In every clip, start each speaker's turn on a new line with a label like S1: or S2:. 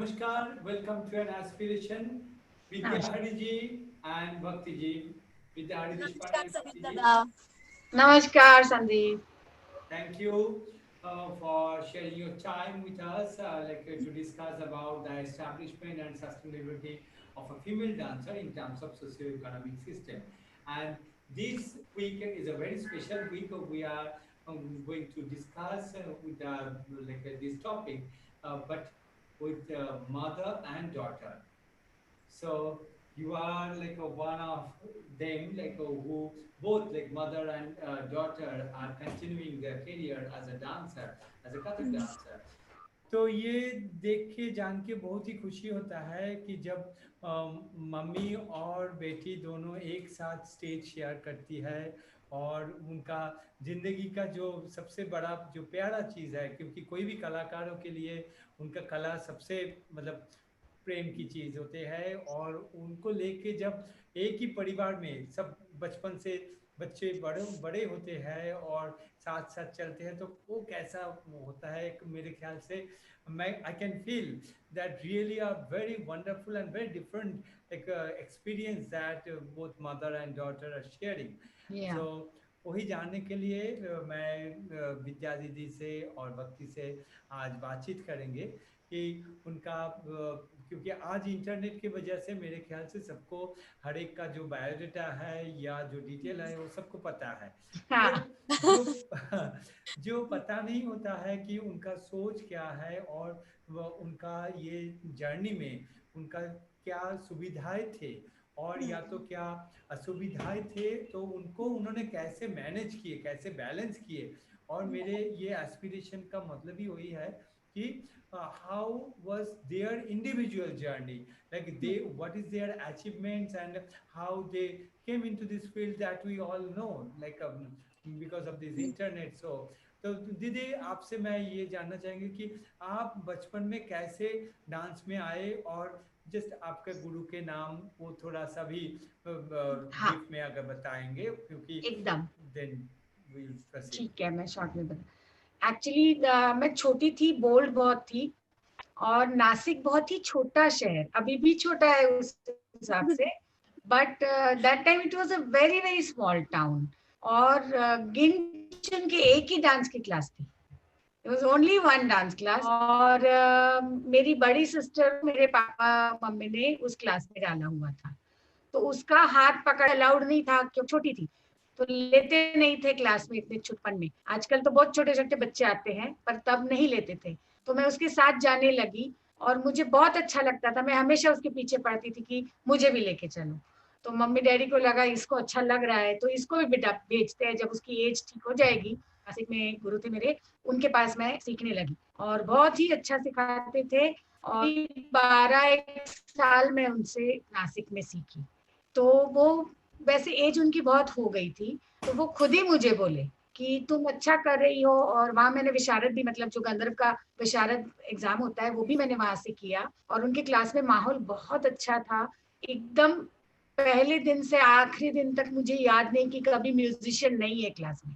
S1: Namaskar, welcome to an aspiration. Vidya
S2: नमस्कार।
S1: Hari ji and Bhakti ji. Vidya Hari Deshpande
S3: नमस्कार
S1: and
S3: Savita
S1: Bhakti ji.
S3: दादा।
S2: नमस्कार Sandeep.
S1: Thank you for sharing your time with us, to discuss about the establishment and sustainability of a female dancer in terms of socio-economic system. And this week is a very special week. We are going to discuss with this topic, but with mother and daughter. So you are like a one of them, who both like mother and daughter are continuing their career as a dancer, as a Kathak dancer. तो ये देख के जान के बहुत ही खुशी होता है कि जब मम्मी और बेटी दोनों एक साथ स्टेज शेयर करती है और उनका जिंदगी का जो सबसे बड़ा जो प्यारा चीज़ है, क्योंकि कोई भी कलाकारों के लिए उनका कला सबसे मतलब प्रेम की चीज़ होते हैं, और उनको लेके जब एक ही परिवार में सब बचपन से बच्चे बड़े बड़े होते हैं और साथ साथ चलते हैं, तो वो कैसा होता है मेरे ख्याल से मैं I can feel that really are very wonderful and very different experience that both mother and daughter are sharing.
S2: या
S1: सो वही जानने के लिए मैं विद्या दीदी से और भक्ति से आज बातचीत करेंगे कि उनका क्योंकि आज इंटरनेट की वजह से मेरे ख्याल से सबको हर एक का जो बायोडाटा है या जो डिटेल है वो सबको पता है, पर
S2: हाँ।
S1: जो जो पता नहीं होता है कि उनका सोच क्या है और उनका ये जर्नी में उनका क्या सुविधाएं थे और या तो क्या असुविधाएं थे, तो उनको उन्होंने कैसे मैनेज किए, कैसे बैलेंस किए। और मेरे ये एस्पिरेशन का मतलब ही वही है कि how was their individual journey, like they what is their achievements and how they came into this field that we all know, because of this internet. तो दीदी आपसे मैं ये जानना चाहेंगे कि आप बचपन में कैसे डांस में आए, और जस्ट आपके गुरु के नाम वो थोड़ा सा भी
S2: हाँ,
S1: ब्रीफ में अगर बताएंगे, क्योंकि
S2: एकदम
S1: देन वी विल प्रोसीड।
S2: ठीक है। मैं शॉर्ट में बता, एक्चुअली मैं छोटी थी, बोल्ड बहुत थी, और नासिक बहुत ही छोटा शहर, अभी भी छोटा है उस हिसाब से, but that time it was a very very small town. और गिन चुन के एक ही डांस की क्लास थी, it was only one dance class. और मेरी बड़ी सिस्टर मेरे पापा मम्मी ने उस क्लास में डाला हुआ था, तो उसका हाथ पकड़ अलाउड नहीं था क्योंकि छोटी थी, तो लेते नहीं थे क्लास में इतने छुटपन में। आजकल तो बहुत छोटे छोटे बच्चे आते हैं, पर तब नहीं लेते थे। तो मैं उसके साथ जाने लगी और मुझे बहुत अच्छा लगता था, मैं हमेशा उसके पीछे पड़ती थी कि मुझे भी लेके चलो। तो मम्मी डैडी को लगा इसको अच्छा लग रहा है तो इसको भी बेटा भेजते हैं, जब उसकी एज ठीक हो जाएगी। नासिक में गुरु थे मेरे, उनके पास मैं सीखने लगी और बहुत ही अच्छा सिखाते थे। और 12 एक साल में उनसे नासिक में सीखी। तो वो वैसे एज उनकी बहुत हो गई थी, तो वो खुद ही मुझे बोले कि तुम अच्छा कर रही हो। और वहां मैंने विशारद भी, मतलब जो गंधर्व का विशारद एग्जाम होता है, वो भी मैंने वहां से किया। और उनके क्लास में माहौल बहुत अच्छा था एकदम। पहले दिन से आखिरी दिन तक मुझे याद नहीं कि कभी म्यूजिशियन नहीं है क्लास में।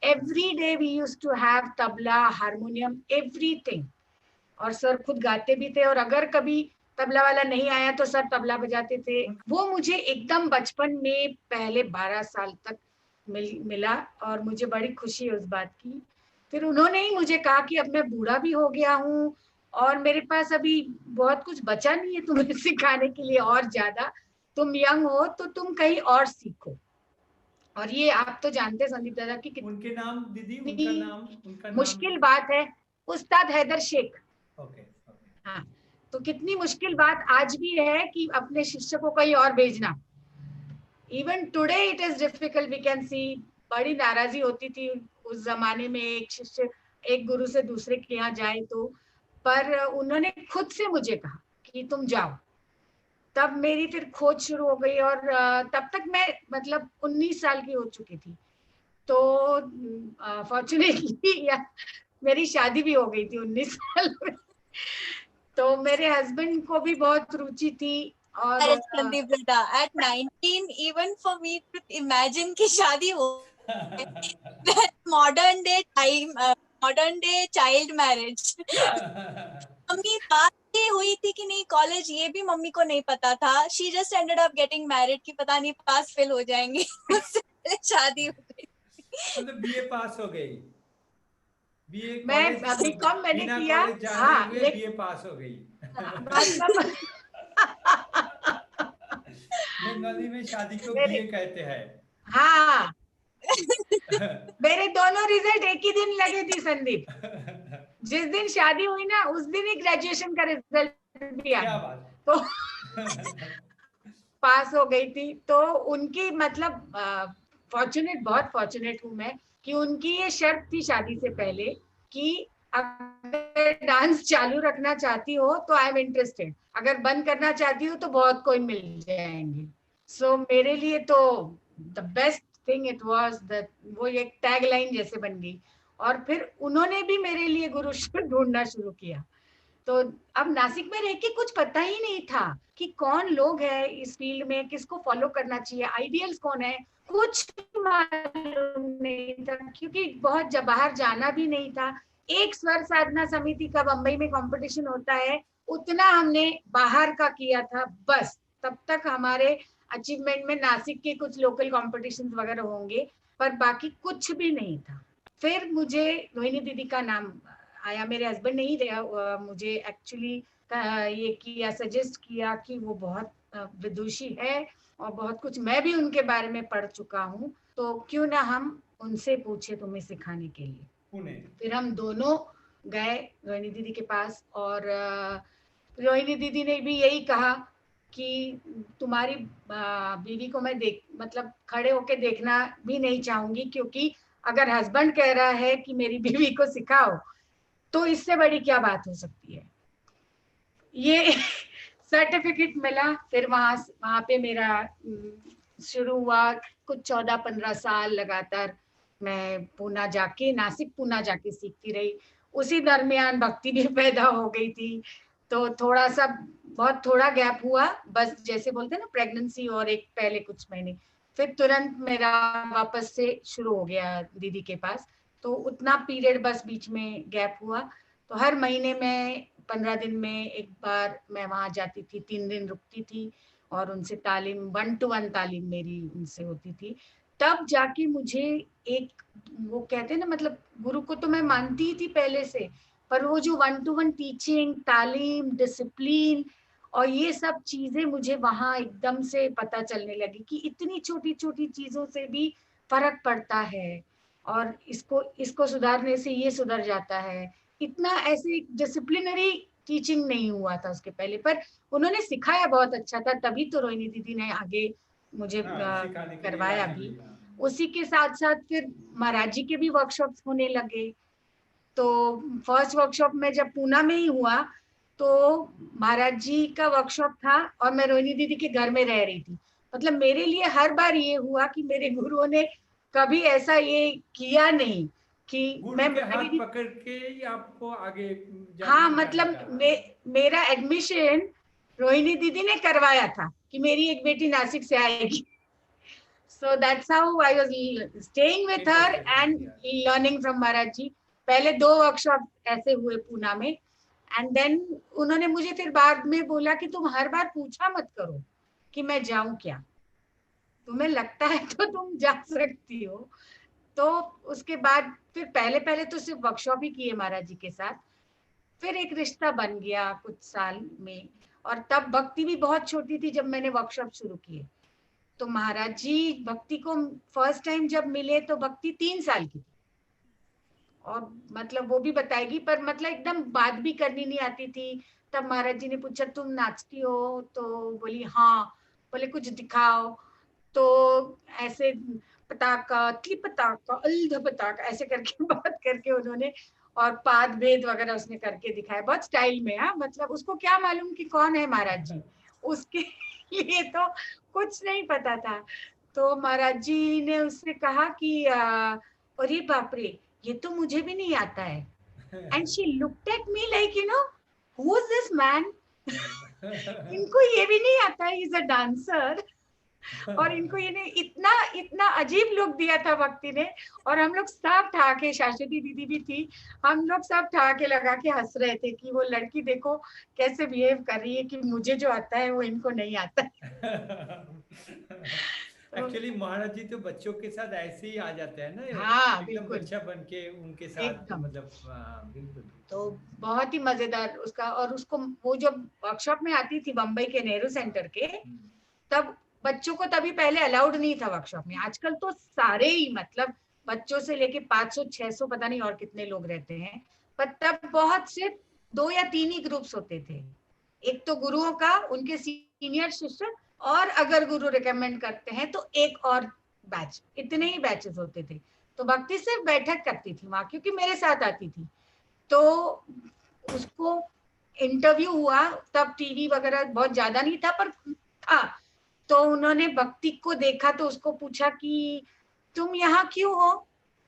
S2: Every day we use to have tabla, harmonium, everything. और सर खुद गाते भी थे, और अगर कभी तबला वाला नहीं आया तो सर तबला बजाते थे। वो मुझे एकदम बचपन में पहले 12 साल तक मिला, और मुझे बड़ी खुशी है उस बात की। फिर उन्होंने ही मुझे कहा कि अब मैं बूढ़ा भी हो गया हूँ और मेरे पास अभी बहुत कुछ बचा नहीं है तुम्हें सिखाने के लिए और ज्यादा, तुम यंग हो तो तुम कहीं और सीखो। और ये आप तो जानते हैं संदीप दादा की
S1: उनके नाम दीदी,
S2: कितनी
S1: उनका नाम, उनका नाम।
S2: मुश्किल बात है, उस्ताद हैदर शेख।
S1: Okay okay.
S2: हाँ, तो कितनी मुश्किल बात आज भी है कि अपने शिष्य को कहीं और भेजना। Even today it is difficult, we can see. बड़ी नाराजी होती थी उस जमाने में, एक शिष्य एक गुरु से दूसरे के यहाँ जाए तो। पर उन्होंने खुद से मुझे कहा कि तुम जाओ। तब मेरी फिर खोज शुरू हो गई, और तब तक मैं मतलब 19 साल की हो चुकी थी। तो फॉर्चुनेटली या मेरी शादी भी हो गई थी 19 साल में। तो मेरे हस्बैंड को भी बहुत रुचि थी। और
S3: अरे संदीप दादा, at 19 even for me to imagine कि शादी हो that modern day child marriage। Mummy बात की हुई थी कि नहीं कॉलेज, ये भी मम्मी को नहीं पता था. She just ended up getting married कि पता नहीं पास फेल हो जाएंगे. उससे पहले शादी हो गई.
S1: मतलब बीए पास हो गई, बीए
S2: मैं
S1: कॉलेज,
S2: बीकॉम मैंने
S1: बिना
S2: किया,
S1: कॉलेज जाने
S2: हाँ
S1: हुए बीए पास हो गई.
S2: मतलब
S1: बंगाली में शादी को
S2: मेरे,
S1: बीए कहते हैं.
S2: हाँ मेरे दोनों रिजल्ट एक ही दिन लगे थी संदीप. जिस दिन शादी हुई ना उस दिन ही ग्रेजुएशन का रिजल्ट भी आ
S1: क्या
S2: गया,
S1: बात.
S2: तो पास हो गई थी. तो उनकी मतलब फॉर्चुनेट, बहुत फॉर्चुनेट हूं मैं कि उनकी ये शर्त थी शादी से पहले कि अगर डांस चालू रखना चाहती हो तो आई एम इंटरेस्टेड, अगर बंद करना चाहती हो तो बहुत कोई मिल जाएंगे. सो मेरे लिए तो the best thing it was that वो एक टैग लाइन जैसे बन गई. और फिर उन्होंने भी मेरे लिए गुरु ढूंढना शुरू किया. तो अब नासिक में रह के कुछ पता ही नहीं था कि कौन लोग हैं इस फील्ड में, किसको फॉलो करना चाहिए, आइडियल्स कौन है, कुछ मालूम नहीं था क्योंकि बहुत बाहर जाना भी नहीं था. एक स्वर साधना समिति का बंबई में कंपटीशन होता है, उतना हमने बाहर का किया था बस. तब तक हमारे अचीवमेंट में नासिक के कुछ लोकल कॉम्पिटिशन वगैरह होंगे, पर बाकी कुछ भी नहीं था. फिर मुझे रोहिणी दीदी का नाम आया. मेरे हस्बैंड नहीं रहा, मुझे एक्चुअली ये किया, सजेस्ट किया कि वो बहुत विदुषी है और बहुत कुछ मैं भी उनके बारे में पढ़ चुका हूँ, तो क्यों ना हम उनसे पूछे तुम्हें सिखाने के लिए.
S1: पुणे.
S2: फिर हम दोनों गए रोहिणी दीदी के पास और रोहिणी दीदी ने भी यही कहा कि तुम्हारी बीवी को मैं मतलब खड़े होके देखना भी नहीं चाहूंगी, क्योंकि अगर हस्बैंड कह रहा है कि मेरी बीवी को सिखाओ तो इससे बड़ी क्या बात हो सकती है. ये सर्टिफिकेट मिला. फिर वहां पे मेरा शुरू हुआ. कुछ 14-15 साल लगातार मैं नासिक पूना जाके सीखती रही. उसी दरमियान भक्ति भी पैदा हो गई थी, तो थोड़ा सा बहुत थोड़ा गैप हुआ बस, जैसे बोलते हैं ना प्रेगनेंसी और एक पहले कुछ महीने, फिर तुरंत मेरा वापस से शुरू हो गया दीदी के पास. तो उतना पीरियड बस बीच में गैप हुआ. तो हर महीने में 15 दिन में एक बार मैं वहां जाती थी, 3 दिन रुकती थी और उनसे तालीम, 1-to-1 तालीम मेरी उनसे होती थी. तब जाके मुझे एक, वो कहते हैं ना, मतलब गुरु को तो मैं मानती ही थी पहले से, पर वो जो 1-to-1 टीचिंग, तालीम, डिसिप्लिन और ये सब चीजें मुझे वहां एकदम से पता चलने लगी कि इतनी छोटी छोटी चीजों से भी फर्क पड़ता है और इसको इसको सुधारने से ये सुधर जाता है. इतना ऐसे डिसिप्लिनरी टीचिंग नहीं हुआ था उसके पहले, पर उन्होंने सिखाया बहुत अच्छा था. तभी तो रोहिणी दीदी ने आगे मुझे
S1: सिखाने के लिए
S2: करवाया
S1: राजी
S2: भी.
S1: हुई.
S2: उसी के साथ साथ फिर महाराज जी के भी वर्कशॉप्स होने लगे. तो फर्स्ट वर्कशॉप में जब पूना में ही हुआ तो महाराज जी का वर्कशॉप था और मैं रोहिणी दीदी के घर में रह रही थी. मतलब मेरे लिए हर बार ये हुआ कि मेरे गुरुओं ने कभी ऐसा ये किया नहीं कि
S1: गुरु
S2: मैं
S1: के हाथ
S2: मेरी,
S1: पकड़ के ही आपको आगे
S2: हाँ
S1: जाने
S2: मतलब
S1: का.
S2: मेरा एडमिशन रोहिणी दीदी ने करवाया था कि मेरी एक बेटी नासिक से आएगी. So that's how I was staying with her and learning from Maharaj ji. पहले 2 वर्कशॉप ऐसे हुए पूना में एंड देन उन्होंने मुझे फिर बाद में बोला कि तुम हर बार पूछा मत करो कि मैं जाऊं क्या, तुम्हें लगता है तो तुम जा सकती हो. तो उसके बाद फिर पहले पहले तो सिर्फ वर्कशॉप ही किए महाराज जी के साथ. फिर एक रिश्ता बन गया कुछ साल में. और तब भक्ति भी बहुत छोटी थी जब मैंने वर्कशॉप शुरू किए. तो महाराज जी भक्ति को फर्स्ट टाइम जब मिले तो भक्ति 3 साल की थी और मतलब वो भी बताएगी, पर मतलब एकदम बात भी करनी नहीं आती थी. तब महाराज जी ने पूछा तुम नाचती हो, तो बोली हाँ. बोले कुछ दिखाओ, तो ऐसे पताका ती पताका अल्ध पताका ऐसे करके बात करके उन्होंने, और पाद भेद वगैरह उसने करके दिखाया बहुत स्टाइल में. हाँ मतलब उसको क्या मालूम कि कौन है महाराज जी, उसके लिए तो कुछ नहीं पता था. तो महाराज जी ने उससे कहा कि अरे बाप रे, ये तो मुझे भी नहीं आता है. And she looked at me like who is this man. इनको ये भी नहीं आता है, ही इज अ डांसर. और इनको ये इतना इतना अजीब लुक दिया था भक्ति ने, और हम लोग सब ठहाके, शाश्वती दीदी भी थी, हम लोग सब ठहाके लगा के हंस रहे थे कि वो लड़की देखो कैसे बिहेव कर रही है कि मुझे जो आता है वो इनको नहीं आता है। तो
S1: एक्चुअली महाराज जी तो बच्चों के साथ ऐसे ही आ जाते हैं ना,
S2: हाँ
S1: एकदम
S2: बिल्कुल,
S1: बच्चा बन के उनके साथ,
S2: एकदम।
S1: मतलब बिल्कुल बिल्कुल।
S2: तो बहुत ही मजेदार उसका, और उसको वो जब वर्कशॉप में आती थी बम्बई के नेहरू सेंटर के,
S1: हम्म,
S2: तब बच्चों को तभी पहले अलाउड नहीं था वर्कशॉप में। आजकल तो सारे ही, मतलब बच्चों से लेके 500 600 पता नहीं और कितने लोग रहते हैं, पर तब बहुत सिर्फ 2 या 3 ही ग्रुप्स होते थे। एक तो गुरुओं का, उनके सीनियर शिष्य, और अगर गुरु रिकमेंड करते हैं तो एक और बैच, इतने ही बैचेस होते थे। तो भक्ति सिर्फ बैठक करती थी वहां, क्योंकि मेरे साथ आती थी। तो उसको इंटरव्यू हुआ, तब टीवी वगैरह बहुत ज्यादा नहीं था, पर था। तो उन्होंने भक्ति को देखा तो उसको पूछा कि तुम यहाँ क्यों हो,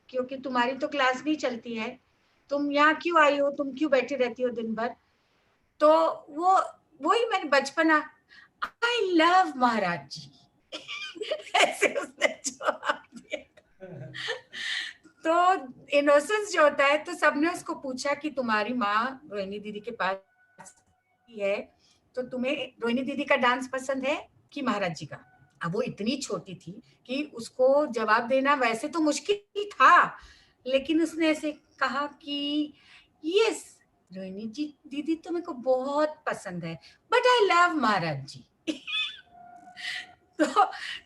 S2: क्योंकि तुम्हारी तो क्लास नहीं चलती है, तुम यहाँ क्यों आई हो, तुम क्यों बैठी रहती हो दिन भर। तो वो वही मैंने बचपना, आई लव महाराज जी ऐसे उसने जवाब दिया। तो इनोसेंस जो होता है, तो सबने उसको पूछा कि तुम्हारी माँ रोहिणी दीदी के पास है, तो तुम्हें रोहिणी दीदी का डांस पसंद है कि महाराज जी का। अब वो इतनी छोटी थी कि उसको जवाब देना वैसे तो मुश्किल ही था, लेकिन उसने ऐसे कहा कि यस, रोहिणी जी दीदी तो मेरे को बहुत पसंद है, बट आई लव महाराज जी तो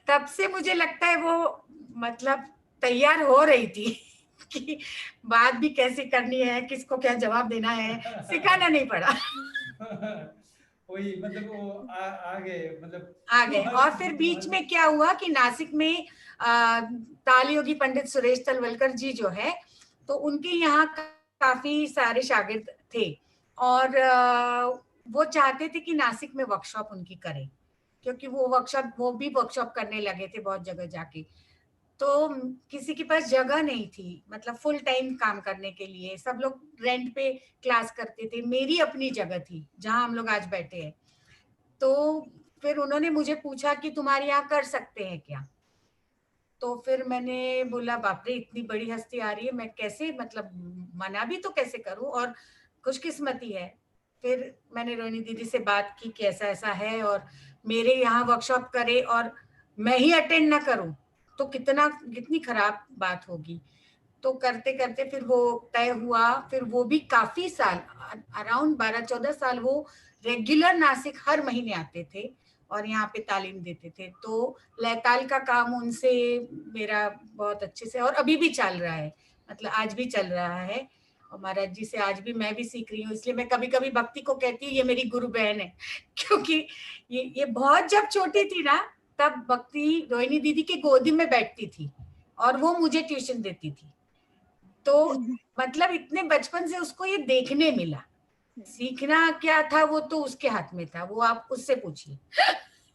S2: तब से मुझे लगता है वो, मतलब तैयार हो रही थी कि बात भी कैसे करनी है, किसको क्या जवाब देना है, सिखाना नहीं पड़ा।
S1: वही मतलब वो आ गए, मतलब
S2: आ
S1: तो
S2: गए।
S1: हर
S2: और फिर बीच में क्या हुआ कि नासिक में ताल योगी पंडित सुरेश तलवलकर जी जो है, तो उनके यहाँ काफी सारे शागिर्द थे, और वो चाहते थे कि नासिक में वर्कशॉप उनकी करें, क्योंकि वो भी वर्कशॉप करने लगे थे बहुत जगह जाके। तो किसी के पास जगह नहीं थी, मतलब फुल टाइम काम करने के लिए सब लोग रेंट पे क्लास करते थे। मेरी अपनी जगह थी जहां हम लोग आज बैठे हैं। तो फिर उन्होंने मुझे पूछा कि तुम्हारे यहाँ कर सकते हैं क्या। तो फिर मैंने बोला बाप रे, इतनी बड़ी हस्ती आ रही है, मैं कैसे, मतलब मना भी तो कैसे करूं, और खुशकिस्मती है। फिर मैंने रोहिणी दीदी से बात की कि ऐसा ऐसा है, और मेरे यहाँ वर्कशॉप करे और मैं ही अटेंड ना करूं तो कितनी खराब बात होगी। तो करते करते फिर वो तय हुआ। फिर वो भी काफी साल, अराउंड 12-14 साल वो रेगुलर नासिक हर महीने आते थे और यहाँ पे तालीम देते थे। तो लयताल का काम उनसे मेरा बहुत अच्छे से, और अभी भी चल रहा है, मतलब आज भी चल रहा है। और महाराज जी से आज भी मैं भी सीख रही हूँ, इसलिए मैं कभी कभी भक्ति को कहती हूँ ये मेरी गुरु बहन है क्योंकि ये बहुत जब छोटी थी ना, तब भक्ति रोहिणी दीदी के गोदी में बैठती थी और वो मुझे ट्यूशन देती थी। तो मतलब इतने बचपन से उसको ये देखने मिला। सीखना क्या था वो तो उसके हाथ में था, वो आप उससे पूछिए।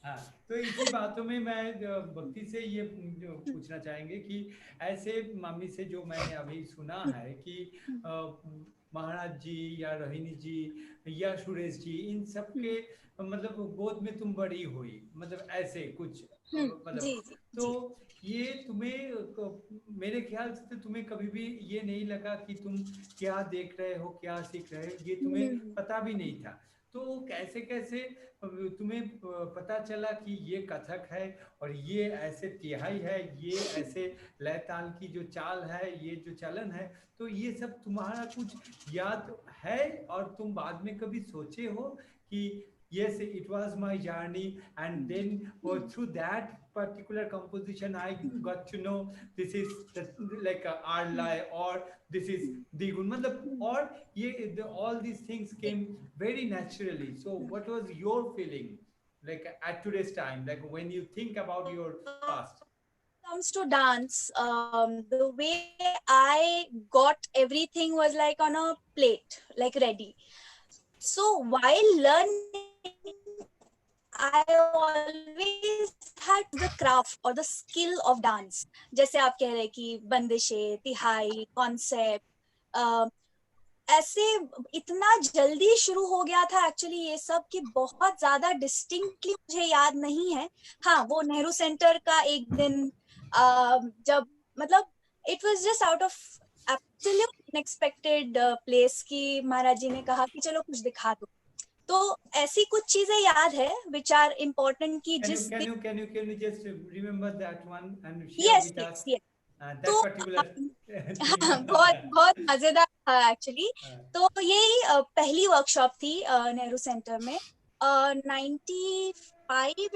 S1: हाँ, तो इसी बातों में मैं भक्ति से ये जो पूछना चाहेंगे कि ऐसे मम्मी से जो मैंने अभी सुना है कि अ, महाराज जी या रोहिणी जी या सुरेश जी, इन सब के मतलब गोद में तुम बड़ी हुई, मतलब ऐसे कुछ
S3: जी
S1: मतलब,
S3: जी
S1: तो
S3: जी।
S1: ये तुम्हें मेरे ख्याल से तो तुम्हें कभी भी ये नहीं लगा कि तुम क्या देख रहे हो, क्या सीख रहे हो, ये तुम्हें पता भी नहीं था। तो कैसे कैसे तुम्हें पता चला कि ये कथक है और ये ऐसे तिहाई है, ये ऐसे लय ताल की जो चाल है, ये जो चलन है, तो ये सब तुम्हारा कुछ याद है? और तुम बाद में कभी सोचे हो कि yes, it was my journey, and then through that particular composition I got to know this is the, like a arlai, or this is digun, matlab, or all these things came very naturally. So what was your feeling like at today's time, like when you think about your past?
S3: Comes to dance, the way I got everything was like on a plate, like ready. So while learning, I always had the craft or the skill of dance. जैसे आप कह रहे कि बंदिशें, तिहाई, concept, ऐसे इतना जल्दी शुरू हो गया था एक्चुअली ये सब कि बहुत ज्यादा डिस्टिंक्टली मुझे याद नहीं है। हाँ, वो नेहरू सेंटर का एक दिन जब मतलब it was just out of absolute unexpected place की महाराज जी ने कहा कि चलो कुछ दिखा दो। तो ऐसी कुछ चीजें याद है विच आर इम्पोर्टेंट की
S1: Can you
S3: जिस
S1: can
S3: दिन।
S1: you can you can you just remember that one and share
S3: yes
S1: with
S3: yes
S1: us
S3: yes. तो
S1: that particular thing?
S3: हाँ, बहुत बहुत मजेदार था एक्चुअली।
S1: हाँ,
S3: तो यही पहली वर्कशॉप थी नेहरू सेंटर में 95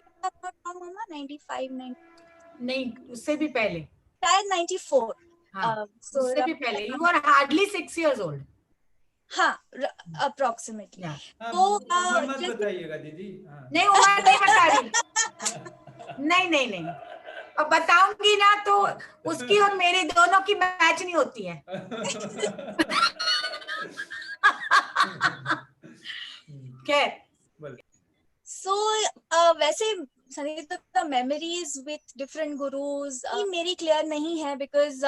S3: मामा 95
S2: नहीं, उससे भी पहले।
S3: शायद 94।
S2: हाँ,
S3: सो
S2: उससे भी पहले। You are hardly 6 years old.
S3: हाँ, अप्रोक्सीमेटली।
S2: Yeah.
S3: तो
S1: उम्र मत
S3: जिस
S1: बताइएगा दीदी। हाँ।
S2: नहीं, उम्र नहीं बता रही। नहीं नहीं नहीं, अब बताऊंगी ना तो उसकी और मेरी दोनों की मैच नहीं होती है। खैर,
S1: बोल।
S3: सो वैसे संगीत मेमोरीज विथ डिफरेंट गुरुज मेरी क्लियर नहीं है बिकॉज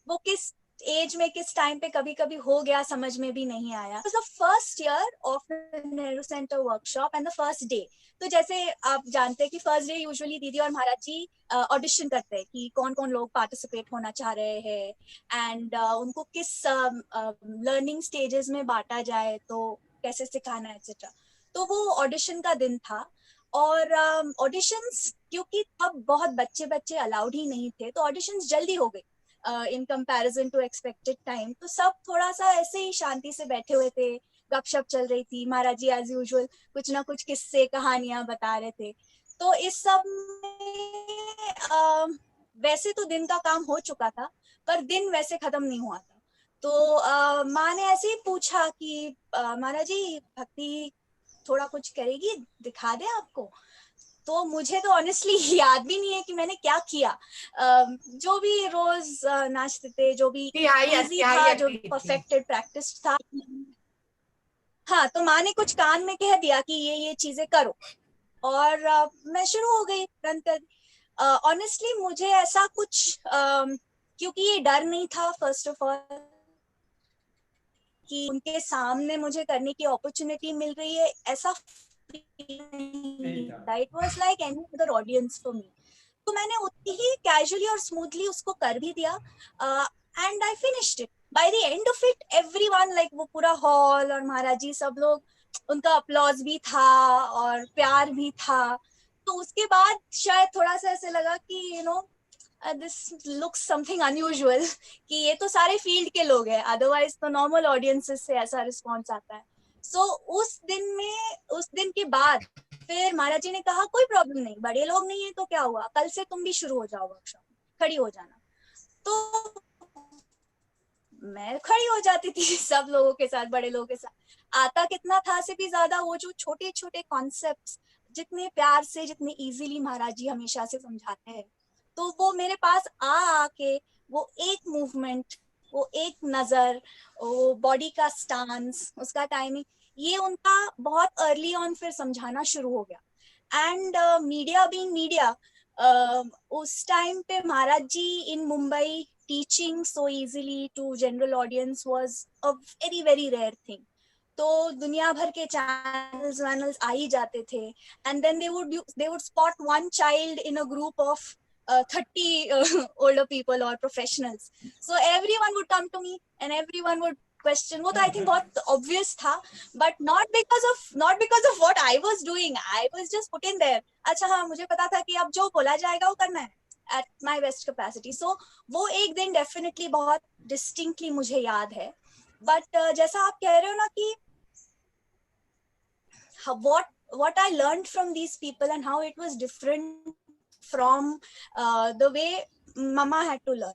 S3: वो किस एज में किस टाइम पे कभी कभी हो गया समझ में भी नहीं आया। The first year of Nehru centre workshop and the first day. तो जैसे आप जानते हैं कि फर्स्ट डे यूजुअली दीदी और महाराज जी ऑडिशन करते हैं कि कौन कौन लोग पार्टिसिपेट होना चाह रहे हैं एंड उनको किस लर्निंग स्टेजेस में बांटा जाए, तो कैसे सिखाना है एक्सेट्रा। तो वो ऑडिशन का दिन था और ऑडिशंस क्योंकि तब बहुत बच्चे बच्चे अलाउड ही नहीं थे तो ऑडिशंस जल्दी हो गई in comparison to expected time. तो सब थोड़ा सा ऐसे ही शांति से बैठे हुए थे, गपशप चल रही थी, महाराज जी एज यूजुअल कुछ ना कुछ किस्से कहानियां बता रहे थे। तो इस सब में वैसे तो दिन का काम हो चुका था पर दिन वैसे खत्म नहीं हुआ था। तो माँ ने ऐसे ही पूछा कि महाराज जी भक्ति थोड़ा कुछ करेगी, दिखा दे आपको। तो मुझे तो ऑनेस्टली याद भी नहीं है कि मैंने क्या किया। जो भी रोज नाचते थे, जो भी इजी था, जो परफेक्टेड प्रैक्टिस था। हाँ, तो माँ ने कुछ कान में कह दिया कि ये चीजें करो और मैं शुरू हो गई रन कर। ऑनेस्टली मुझे ऐसा कुछ क्योंकि ये डर नहीं था फर्स्ट ऑफ ऑल कि उनके सामने मुझे करने की अपॉर्चुनिटी मिल रही है, ऐसा it was like any other audience for me. तो मैंने उतनी ही कैजुअली और स्मूथली उसको कर भी दिया and I finished it. By the end of it everyone like वो पूरा हॉल और महाराज जी सब लोग, उनका अपलॉज भी था और प्यार भी था। तो उसके बाद शायद थोड़ा सा ऐसे लगा कि you know this looks something unusual कि ये तो सारे फील्ड के लोग हैं, अदरवाइज तो नॉर्मल ऑडियंसेस से ऐसा रिस्पॉन्स आता है। सो उस दिन के बाद फिर महाराज जी ने कहा कोई प्रॉब्लम नहीं, बड़े लोग नहीं है तो क्या हुआ, कल से तुम भी शुरू हो जाओ वर्कशॉप, खड़ी हो जाना। तो मैं खड़ी हो जाती थी सब लोगों के साथ, बड़े लोगों के साथ। आता कितना था से भी ज्यादा वो जो छोटे छोटे कॉन्सेप्ट्स जितने प्यार से, जितने इजीली महाराज जी हमेशा से समझाते हैं, तो वो मेरे पास आके वो एक मूवमेंट, वो एक नजर, वो बॉडी का स्टांस, उसका टाइमिंग, ये उनका बहुत अर्ली ऑन फिर समझाना शुरू हो गया। एंड मीडिया बीइंग मीडिया, उस टाइम पे महाराज जी इन Mumbai teaching so easily to general audience was a very very rare thing. तो दुनिया भर के चैनल्स वैनल्स आ ही जाते थे and then they would spot one child in a group of 30 older people or professionals. So everyone would come to me and everyone would question. वो तो I think बहुत obvious था, but not because of what I was doing. I was just put in there. अच्छा हाँ, मुझे पता था कि अब जो बोला जाएगा वो करना है at my best capacity. So वो एक दिन definitely बहुत distinctly मुझे याद है। But जैसा आप कह रहे हो ना कि what I learned from these people and how it was different from the way mama had to learn.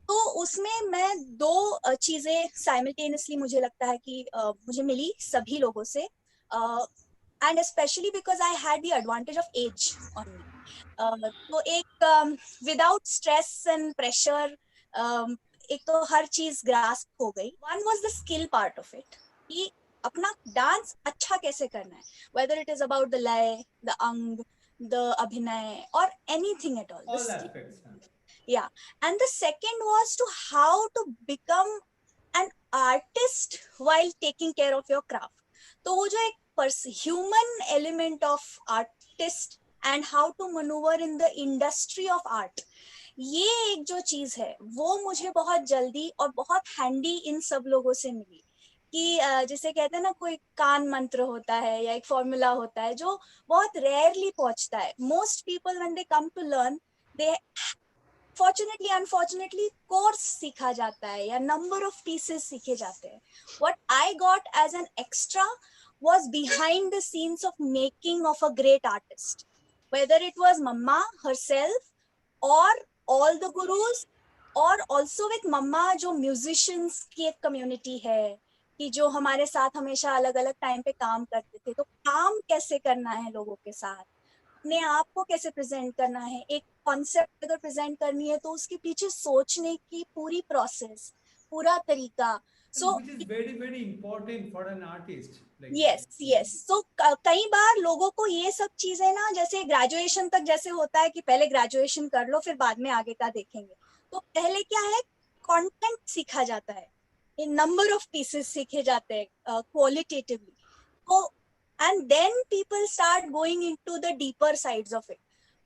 S3: तो उसमें मैं दो चीजें साइमल्टेनियसली मुझे लगता है कि मुझे मिली सभी लोगों से, and especially because I had the advantage of age on me. तो एक विदाउट स्ट्रेस एंड प्रेशर एक तो हर चीज ग्रास्प हो गई। One was the skill part of it कि अपना डांस अच्छा कैसे करना है, whether it is about the लय, द अंग, द अभिनय और anything at all,
S1: all aspects.
S3: yeah. And the second was to how to become an artist while taking care of your craft. तो वो जो एक human element of artist and how to maneuver in the industry of art, ये एक जो चीज है वो मुझे बहुत जल्दी और बहुत हैंडी इन सब लोगों से मिली कि जिसे कहते हैं ना कोई कान मंत्र होता है या एक फॉर्मूला होता है जो बहुत रेयरली पहुंचता है. Most people when they come to learn, they fortunately unfortunately course सीखा जाता है या नंबर ऑफ पीसेस सीखे जाते हैं. What I got as an extra was behind the scenes of making of a great artist, whether it was mama herself or all the gurus, or also with mama जो musicians की एक community है कि जो हमारे साथ हमेशा अलग अलग टाइम पे काम करते थे. तो काम कैसे करना है लोगों के साथ, अपने आप को कैसे प्रेजेंट करना है, एक कॉन्सेप्ट अगर प्रेजेंट करनी है तो उसके पीछे सोचने की पूरी प्रोसेस, पूरा तरीका. So
S1: which is very very important for an artist. Like
S3: yes. So कई बार लोगों को ये सब चीजें ना जैसे ग्रेजुएशन तक जैसे होता है कि पहले ग्रेजुएशन कर लो फिर बाद में आगे का देखेंगे. तो पहले क्या है, कंटेंट सीखा जाता है, इन नंबर ऑफ पीसेस सीखे जाते हैं क्वालिटेटिवली. तो and then people start going into the deeper sides of it.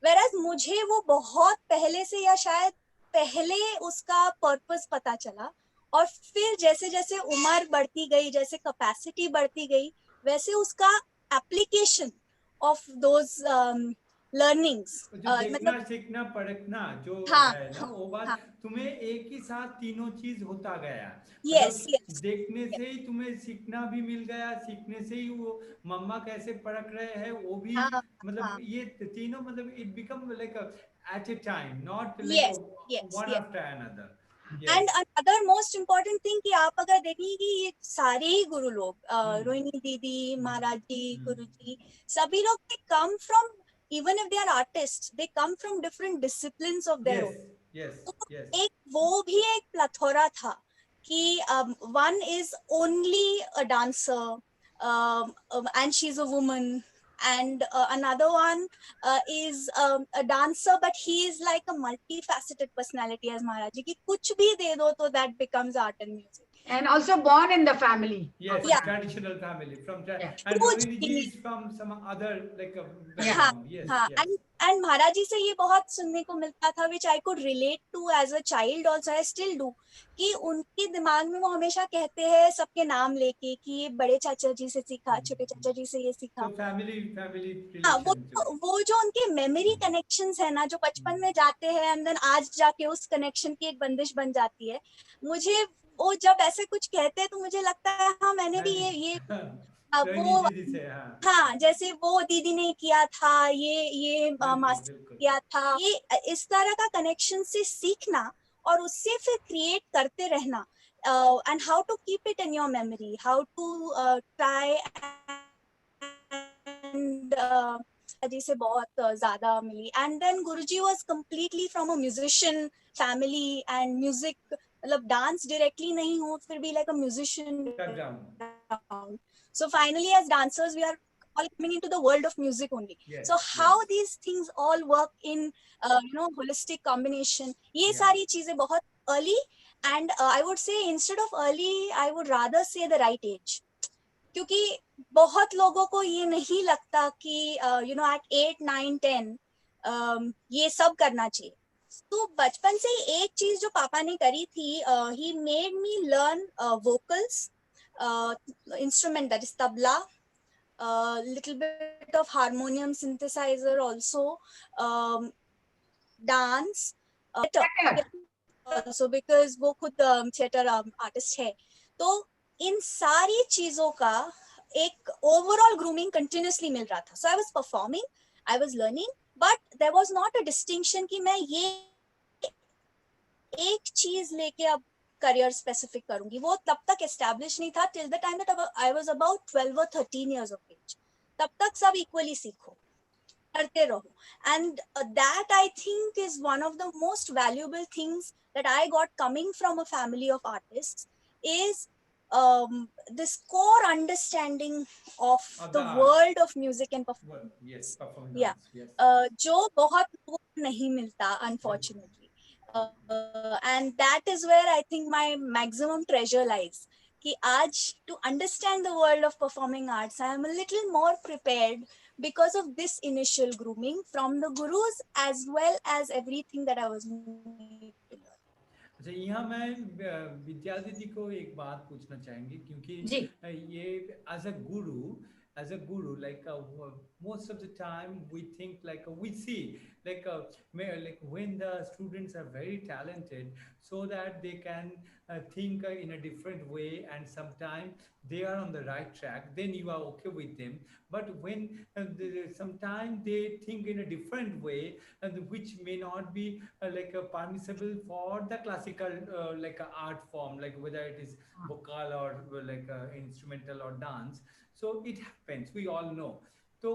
S3: Whereas मुझे वो बहुत पहले से या शायद पहले उसका पर्पस पता चला, और फिर जैसे जैसे उम्र बढ़ती गई, जैसे कैपेसिटी बढ़ती गई, वैसे उसका एप्लीकेशन ऑफ दोज लर्निंग्स
S1: देखना सीखना परखना जो है ना वो बात तुम्हें एक ही साथ तीनों चीज होता गया.
S3: yes.
S1: देखने से ही तुम्हें सीखना भी मिल गया, सीखने से ही वो मम्मा कैसे परख रहे हैं वो भी मतलब ये तीनों मतलब it become like at a time, not like one after another.
S3: And another most important thing कि आप अगर देखेंगे कि ये सारे ही गुरु लोग, रोहिणी दीदी, महाराज जी, गुरु जी, सभी लोग they come from, even if they are artists, they come from different disciplines of their own.
S1: Yes.
S3: एक वो भी एक प्लथोरा था कि one is only a dancer and she's a woman, and another one is a dancer but he is like a multifaceted personality as Maharaj ji ki kuch bhi de do to that becomes art and music.
S2: And also born in the family.
S1: Yes, traditional family from and Rohini ji is from some other like background. Yes.
S3: And Maharaj ji से ये बहुत सुनने को मिलता था, which I could relate to as a child also, I still do, कि उनके दिमाग में वो हमेशा कहते हैं सबके नाम लेके कि ये बड़े चाचा जी से सीखा, छोटे चाचा जी से ये सीखा.
S1: So family
S3: हाँ, वो जो उनके मेमोरी कनेक्शंस है ना, जो बचपन में जाते हैं एंड देन आज जाके उस कनेक्शन की एक बंदिश बन जाती है. मुझे वो जब ऐसे कुछ कहते हैं तो मुझे लगता है हाँ मैंने भी ये वो हाँ जैसे वो दीदी ने किया था, ये मास्टर किया था, ये इस तरह का कनेक्शन से सीखना और उससे फिर क्रिएट करते रहना, and how to keep it in your memory, how to try and जी से बहुत ज्यादा मिली. एंड देन गुरुजी was completely from a musician family and music, मतलब डांस डायरेक्टली नहीं हो फिर भी like a musician. So finally as dancers we are all coming into the world of music only. So how these things all work in holistic combination, ये सारी चीजें बहुत early, and I would say instead of early I would rather say the right age, क्योंकि बहुत लोगों को ये नहीं लगता कि at 8, 9, 10 ये सब करना चाहिए. तो बचपन से ही एक चीज जो पापा ने करी थी, he made me learn vocals, instrument, that is tabla, little bit of harmonium synthesizer also, dance, also because वो खुद theater artist है. तो इन सारी चीजों का एक overall grooming continuously मिल रहा था. So I was performing, I was learning, but there was not a distinction कि मैं ये एक चीज लेके अब करियर स्पेसिफिक करूंगी. वो तब तक एस्टैब्लिश नहीं था till the time that I was about 12 or 13 years of age. तब तक सब इक्वली सीखो, करते रहो. And that I think is one of the most valuable things that I got coming from a family of artists, is this core understanding of the world of music and performance.
S1: Yes, performance.
S3: Yeah. जो बहुत लोगों को नहीं मिलता unfortunately. And that is where I think my maximum treasure lies, कि आज to understand the world of performing arts, I am a little more prepared because of this initial grooming from the gurus as well as everything that I was made to learn.
S1: अच्छा, यहाँ मैं विद्या दीदी को एक बात पूछना चाहेंगे, क्योंकि
S2: जी
S1: ये as a guru, like most of the time we think, like we see, like like when the students are very talented, so that they can think in a different way, and sometimes they are on the right track, then you are okay with them. But when sometimes they think in a different way, and which may not be like permissible for the classical like art form, like whether it is vocal or like instrumental or dance, so it happens, we all know. तो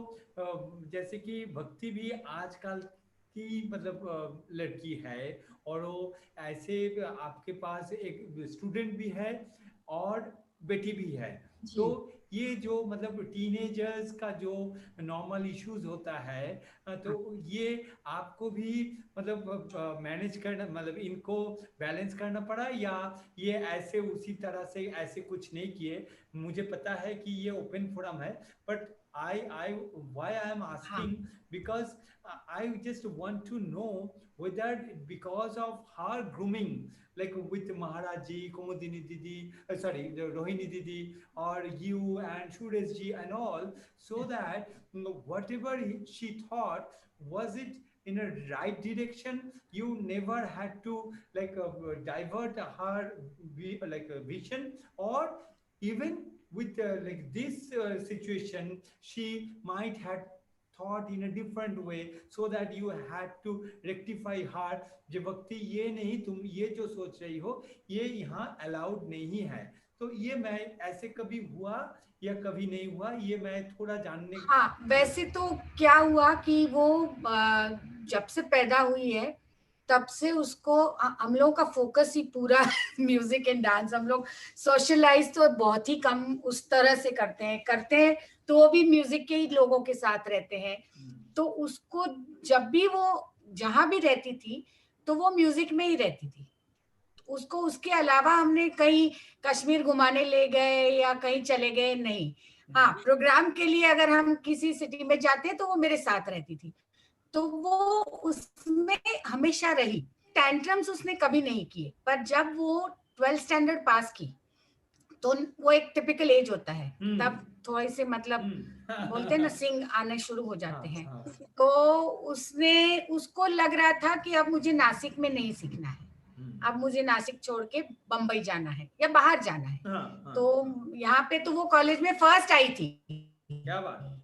S1: जैसे कि भक्ति भी आजकल की मतलब लड़की है, और वो ऐसे आपके पास एक स्टूडेंट भी है और बेटी भी है। तो ये जो मतलब टीनेजर्स का जो नॉर्मल इश्यूज होता है, तो ये आपको भी मतलब मैनेज करना, मतलब इनको बैलेंस करना पड़ा, या ये ऐसे उसी तरह से ऐसे कुछ नहीं किए? मुझे पता है कि ये ओपन फोरम है, but I why I am asking, because I just want to know whether because of her grooming, like with Maharaj ji, Kumudini Didi, sorry, the Rohini Didi, or you and Suresh ji and all, so that whatever she thought, was it in a right direction? You never had to like divert her like vision, or even with like this situation, she might have thought in a different way, so that you had to rectify her, जो भक्ति ये नहीं, तुम ये जो सोच रही हो ये यहाँ अलाउड नहीं है। तो ये मैं ऐसे कभी हुआ या कभी नहीं हुआ, ये मैं थोड़ा जानने।
S2: हाँ, वैसे तो क्या हुआ कि वो जब से पैदा हुई है तब से उसको हम लोगों का फोकस ही पूरा म्यूजिक एंड डांस। हम लोग सोशलाइज तो बहुत ही कम उस तरह से करते हैं तो वो भी म्यूजिक के ही लोगों के साथ रहते हैं। तो उसको जब भी वो जहां भी रहती थी तो वो म्यूजिक में ही रहती थी। उसको उसके अलावा हमने कहीं कश्मीर घुमाने ले गए या कहीं चले गए नहीं। हाँ, प्रोग्राम के लिए अगर हम किसी सिटी में जाते हैं तो वो मेरे साथ रहती थी, तो वो उसमें हमेशा रही। टैंट्रम्स उसने कभी नहीं किए, पर जब वो 12th स्टैंडर्ड पास की तो वो एक टिपिकल एज होता है, तब थोड़े से मतलब बोलते हैं ना सिंग आने शुरू हो जाते हैं। तो उसको लग रहा था कि अब मुझे नासिक में नहीं सीखना है, अब मुझे नासिक छोड़ के बम्बई जाना है या बाहर जाना है। तो यहाँ पे तो वो कॉलेज में फर्स्ट आई थी।
S1: क्या बात।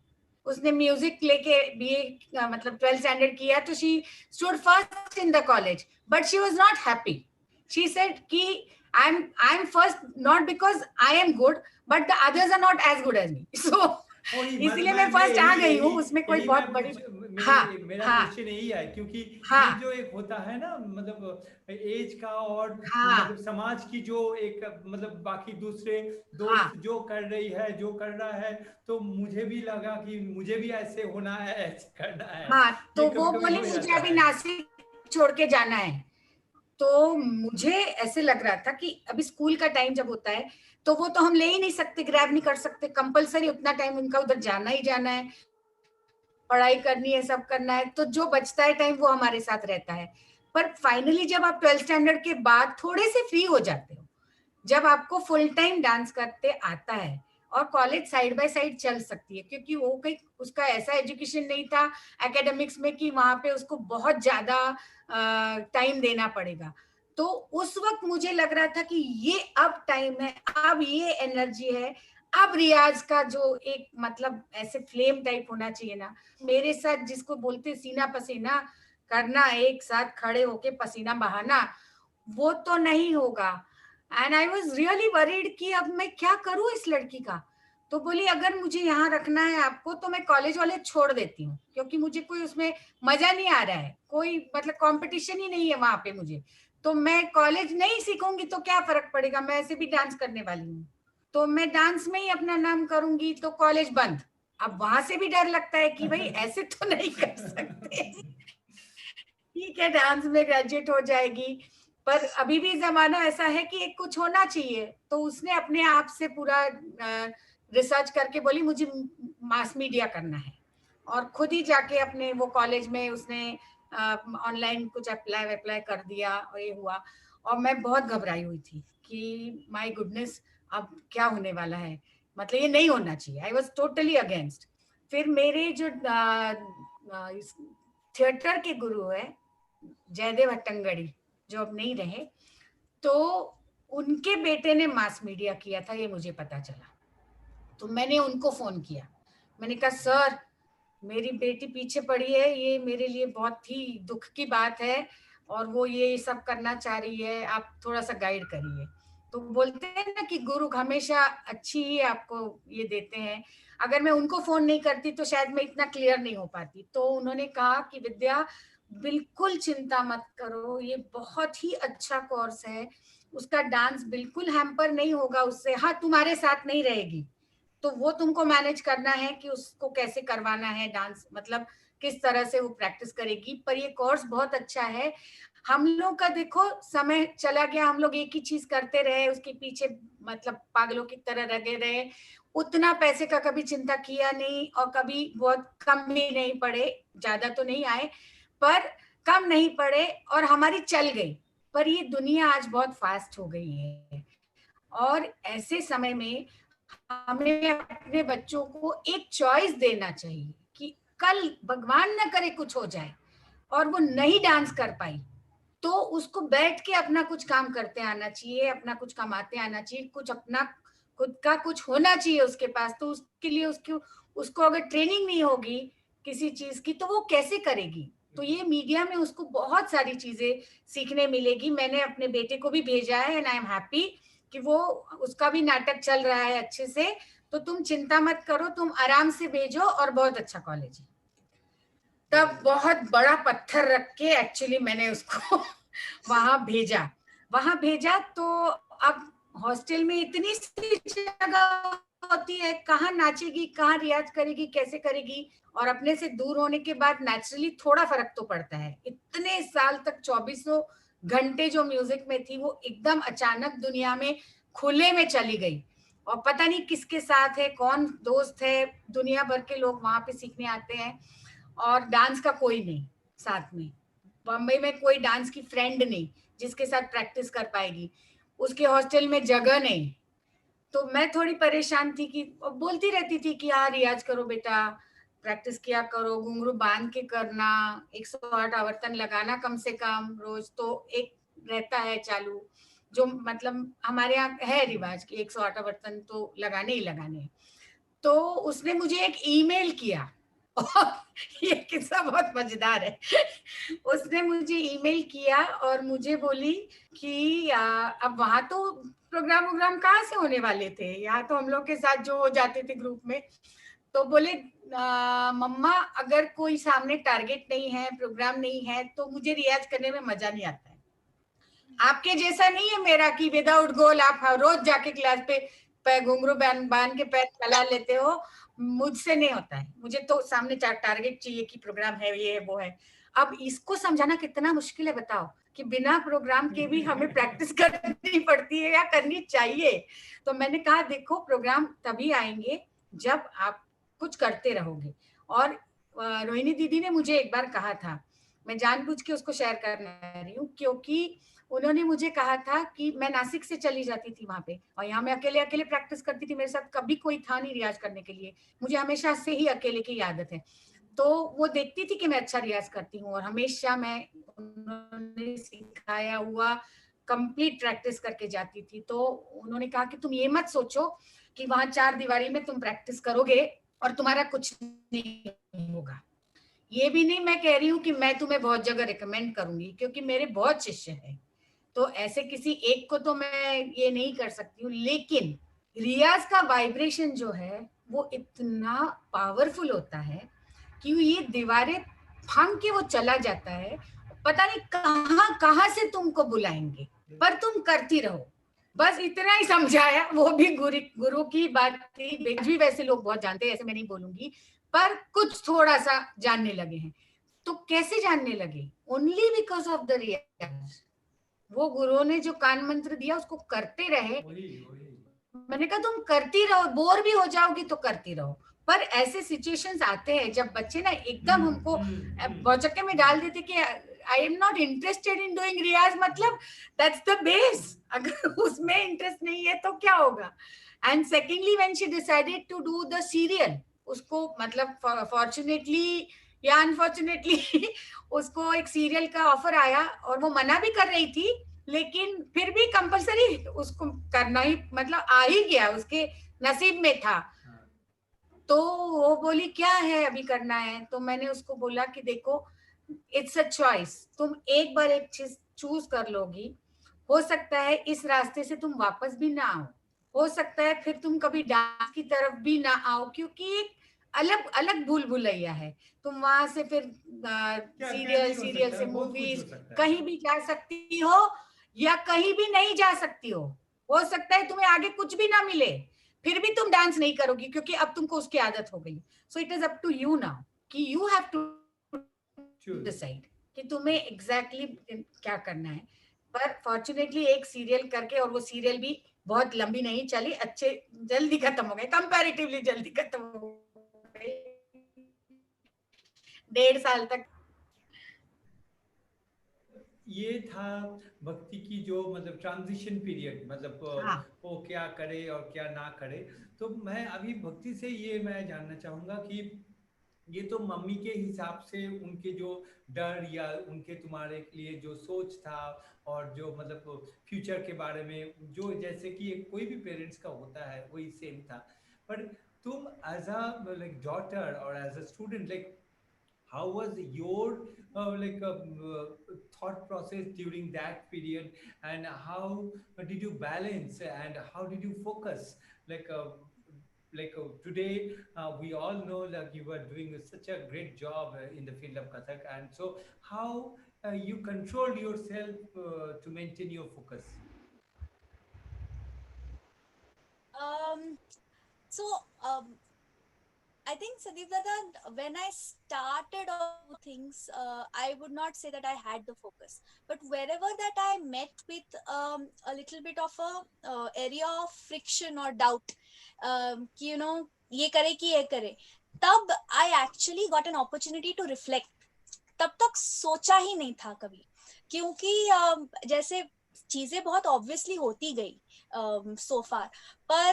S2: उसने म्यूजिक लेके बीए मतलब 12th स्टैंडर्ड किया, तो she stood first in the college, but she was not happy. She said कि I am first not because I am good, but the others are not as good as me, so इसलिए मैं first आ गई हूँ। उसमें कोई बहुत बड़ी
S1: मेरा क्वेश्चन यही है, क्योंकि ये जो एक होता है ना मतलब एज का, और मतलब समाज की जो एक मतलब बाकी दूसरे दोस्त जो कर रही है, जो कर रहा है, तो मुझे भी लगा कि मुझे भी ऐसे होना है, ऐसे करना है। हाँ,
S2: तो वो बोली मुझे अभी नासिक छोड़ के जाना है। तो मुझे ऐसे लग रहा था कि अभी स्कूल का टाइम जब होता है तो वो तो हम ले ही नहीं सकते, ग्रैब नहीं कर सकते, कंपलसरी उतना टाइम उनका उधर जाना ही जाना है, पढ़ाई करनी है, सब करना है, तो जो बचता है टाइम वो हमारे साथ रहता है। पर फाइनली जब आप 12th स्टैंडर्ड के बाद थोड़े से फ्री हो जाते हो, जब आपको फुल टाइम डांस करते आता है और कॉलेज साइड बाय साइड चल सकती है, क्योंकि वो कहीं उसका ऐसा एजुकेशन नहीं था एकेडमिक्स में कि वहां पे उसको बहुत ज्यादा टाइम देना पड़ेगा। तो उस वक्त मुझे लग रहा था कि ये अब टाइम है, अब ये एनर्जी है, अब रियाज का जो एक मतलब ऐसे फ्लेम टाइप होना चाहिए ना, मेरे साथ जिसको बोलते सीना पसीना करना, एक साथ खड़े होके पसीना बहाना, वो तो नहीं होगा। And I was really worried कि अब मैं क्या करूं इस लड़की का। तो बोली अगर मुझे यहाँ रखना है आपको तो मैं कॉलेज वाले छोड़ देती हूँ, क्योंकि मुझे कोई उसमें मजा नहीं आ रहा है, कोई मतलब कंपटीशन ही नहीं है वहां पे मुझे, तो मैं कॉलेज नहीं सीखूंगी तो क्या फर्क पड़ेगा, मैं ऐसे भी डांस करने वाली हूँ, तो मैं डांस में ही अपना नाम करूंगी, तो कॉलेज बंद। अब वहां से भी डर लगता है कि भाई ऐसे तो नहीं कर सकते। ठीक है, डांस में ग्रेजुएट हो जाएगी, पर अभी भी जमाना ऐसा है कि एक कुछ होना चाहिए, तो उसने अपने आप से पूरा रिसर्च करके बोली मुझे मास मीडिया करना है, और खुद ही जाके अपने वो कॉलेज में उसने ऑनलाइन कुछ अप्लाई कर दिया, और ये हुआ। और मैं बहुत घबराई हुई थी कि माय गुडनेस अब क्या होने वाला है, मतलब ये नहीं होना चाहिए। I was totally against. फिर मेरे जो थिएटर के गुरु है जयदेव हट्टंगड़ी, जो अब नहीं रहे, तो उनके बेटे ने मास मीडिया किया था, ये मुझे पता चला। तो मैंने उनको फोन किया, मैंने कहा सर मेरी बेटी पीछे पड़ी है, ये मेरे लिए बहुत ही दुख की बात है, और वो ये सब करना चाह रही है, आप थोड़ा सा गाइड करिए। तो बोलते हैं ना कि गुरु हमेशा अच्छी ही आपको ये देते हैं। अगर मैं उनको फोन नहीं करती तो शायद मैं इतना क्लियर नहीं हो पाती। तो उन्होंने कहा कि विद्या बिल्कुल चिंता मत करो, ये बहुत ही अच्छा कोर्स है, उसका डांस बिल्कुल हैम्पर नहीं होगा उससे। हाँ तुम्हारे साथ नहीं रहेगी, तो वो तुमको मैनेज करना है कि उसको कैसे करवाना है डांस, मतलब किस तरह से वो प्रैक्टिस करेगी। पर ये कोर्स बहुत अच्छा है। हम लोग का देखो समय चला गया, हम लोग एक ही चीज करते रहे, उसके पीछे मतलब पागलों की तरह लगे रहे, उतना पैसे का कभी चिंता किया नहीं, और कभी बहुत कम भी नहीं पड़े, ज्यादा तो नहीं आए पर कम नहीं पड़े, और हमारी चल गई। पर ये दुनिया आज बहुत फास्ट हो गई है, और ऐसे समय में हमें अपने बच्चों को एक चॉइस देना चाहिए कि कल भगवान न करे कुछ हो जाए और वो नहीं डांस कर पाई, तो उसको बैठ के अपना कुछ काम करते आना चाहिए, अपना कुछ कमाते आना चाहिए, कुछ अपना खुद का कुछ होना चाहिए उसके पास। तो उसके लिए उसको अगर ट्रेनिंग नहीं होगी किसी चीज की तो वो कैसे करेगी। तो ये मीडिया में उसको बहुत सारी चीजें सीखने मिलेगी। मैंने अपने बेटे को भी भेजा है, एंड आई एम हैप्पी कि वो उसका भी नाटक चल रहा है अच्छे से। तो तुम चिंता मत करो, तुम आराम से भेजो, और बहुत अच्छा कॉलेज है। तब बहुत बड़ा पत्थर रख के एक्चुअली मैंने उसको वहां भेजा। तो अब हॉस्टल में इतनी सी जगह होती है, कहाँ नाचेगी, कहाँ रियाज करेगी, कैसे करेगी, और अपने से दूर होने के बाद नेचुरली थोड़ा फर्क तो पड़ता है। इतने साल तक 2400 घंटे जो म्यूजिक में थी, वो एकदम अचानक दुनिया में खुले में चली गई, और पता नहीं किसके साथ है, कौन दोस्त है, दुनिया भर के लोग वहां पे सीखने आते हैं, और डांस का कोई नहीं साथ में। बम्बई में कोई डांस की फ्रेंड नहीं जिसके साथ प्रैक्टिस कर पाएगी, उसके हॉस्टल में जगह नहीं। तो मैं थोड़ी परेशान थी कि बोलती रहती थी कि हाँ रियाज करो बेटा, प्रैक्टिस किया करो, घुंघरू बांध के करना, 108 आवर्तन लगाना कम से कम रोज, तो एक रहता है चालू, जो मतलब हमारे यहाँ है रिवाज कि 108 आवर्तन तो लगाने ही लगाने हैं। तो उसने मुझे एक ईमेल किया और ये किस्सा बहुत मजेदार है। उसने मुझे ईमेल किया और मुझे बोली कि अब वहां तो प्रोग्राम कहाँ से होने वाले थे, यहाँ तो हम लोग के साथ जो हो जाते थे ग्रुप में। तो बोले मम्मा अगर कोई सामने टारगेट नहीं है, प्रोग्राम नहीं है, तो मुझे रियाज करने में मजा नहीं आता है। आपके जैसा नहीं है मेरा कि विदाउट गोल आप रोज जाके क्लास पे घुंघरू बांध के पैर चला लेते हो, मुझसे नहीं होता है। मुझे तो सामने टारगेट चाहिए कि प्रोग्राम है, ये है, वो है। अब इसको समझाना कितना मुश्किल है बताओ, कि बिना प्रोग्राम के भी हमें प्रैक्टिस करनी पड़ती है या करनी चाहिए। तो मैंने कहा देखो प्रोग्राम तभी आएंगे जब आप कुछ करते रहोगे। और रोहिणी दीदी ने मुझे एक बार कहा था, मैं जानबूझ के उसको शेयर कर रही हूँ, क्योंकि उन्होंने मुझे कहा था कि मैं नासिक से चली जाती थी वहां पे, और यहाँ मैं अकेले अकेले प्रैक्टिस करती थी, मेरे साथ कभी कोई था नहीं रियाज करने के लिए, मुझे हमेशा से ही अकेले की आदत है। तो वो देखती थी कि मैं अच्छा रियाज करती हूँ, और हमेशा मैं उन्होंने सिखाया हुआ कंप्लीट प्रैक्टिस करके जाती थी। तो उन्होंने कहा कि तुम ये मत सोचो कि वहां 4 दीवारी में तुम प्रैक्टिस करोगे और तुम्हारा कुछ नहीं होगा। ये भी नहीं मैं कह रही हूँ कि मैं तुम्हें बहुत जगह रिकमेंड करूंगी, क्योंकि मेरे बहुत शिष्य हैं, तो ऐसे किसी एक को तो मैं ये नहीं कर सकती हूँ। लेकिन रियाज का वाइब्रेशन जो है वो इतना पावरफुल होता है कि ये दीवारें फांग के वो चला जाता है, पता नहीं कहाँ कहाँ से तुमको बुलाएंगे, पर तुम करती रहो। बस इतना ही समझाया, वो भी गुरु की बात थी। भी वैसे लोग बहुत जानते हैं, ऐसे मैं नहीं बोलूंगी, पर कुछ थोड़ा सा जानने लगे हैं। तो कैसे जानने लगे? ओनली बिकॉज ऑफ द रियाज। वो गुरुओं ने जो कान मंत्र दिया उसको करते रहे।
S1: वही वही
S2: मैंने कहा तुम करती रहो, बोर भी हो जाओगी तो करती रहो। पर ऐसे सिचुएशंस आते हैं जब बच्चे ना एकदम हमको भौचक्के में डाल देते कि I am not interested in doing रियाज, मतलब दैट्स द बेस। अगर उसमें इंटरेस्ट नहीं है तो क्या होगा। And secondly when she decided to do the serial, उसको मतलब फॉर्चुनेटली या अनफॉर्चुनेटली उसको एक सीरियल का ऑफर आया और वो मना भी कर रही थी, लेकिन फिर भी कंपलसरी उसको करना ही, मतलब आ ही गया, उसके नसीब में था।
S1: हाँ,
S2: तो वो बोली क्या है अभी करना है, तो मैंने उसको बोला कि देखो इट्स अ चॉइस, तुम एक बार एक चीज चूज कर लोगी, हो सकता है इस रास्ते से तुम वापस भी ना आओ, हो सकता है फिर तुम कभी डांस की तरफ भी ना आओ, क्योंकि एक अलग अलग भूल भुलैया है। तुम वहां से फिर
S1: क्या
S2: सीरियल,
S1: नहीं हो
S2: सीरियल
S1: सकता
S2: से
S1: है, बहुत कुछ हो
S2: मूवीज,
S1: सकता है।
S2: कहीं भी जा सकती हो या कहीं भी नहीं जा सकती हो सकता है तुम्हें आगे कुछ भी ना मिले, फिर भी तुम डांस नहीं करोगी क्योंकि अब तुमको उसकी आदत हो गई। So it is up to you now कि you have to
S1: choose.
S2: Decide कि तुम्हें एग्जैक्टली क्या करना है। पर फॉर्चुनेटली एक सीरियल करके, और वो सीरियल भी बहुत लंबी नहीं चली, अच्छे जल्दी खत्म हो गए, कंपैरेटिवली जल्दी खत्म हो गए, 1.5 साल तक।
S1: ये था भक्ति की जो मतलब ट्रांजिशन पीरियड, मतलब
S2: हाँ
S1: वो क्या करे और क्या ना करे। तो मैं अभी भक्ति से ये मैं जानना चाहूंगा कि ये तो मम्मी के हिसाब से उनके जो डर या उनके तुम्हारे लिए जो सोच था, और जो मतलब फ्यूचर के बारे में जो जैसे कि कोई भी पेरेंट्स का होता है वही सेम था। पर तुम एज अ लाइक डॉटर और as a student, like how was your thought process during that period, and how did you balance and how did you focus, like today we all know that you were doing such a great job in the field of Kathak, and so how you control yourself to maintain your focus.
S3: Um, so um, I think Sandeep Dada, when I started all things, I would not say that I had the focus, but wherever that I met with a little bit of a area of friction or doubt, कि ये करे कि ये करे, तब I actually got an opportunity to reflect. तब तक सोचा ही नहीं था कभी, क्योंकि जैसे चीजें बहुत ऑब्वियसली होती गई सो फार, पर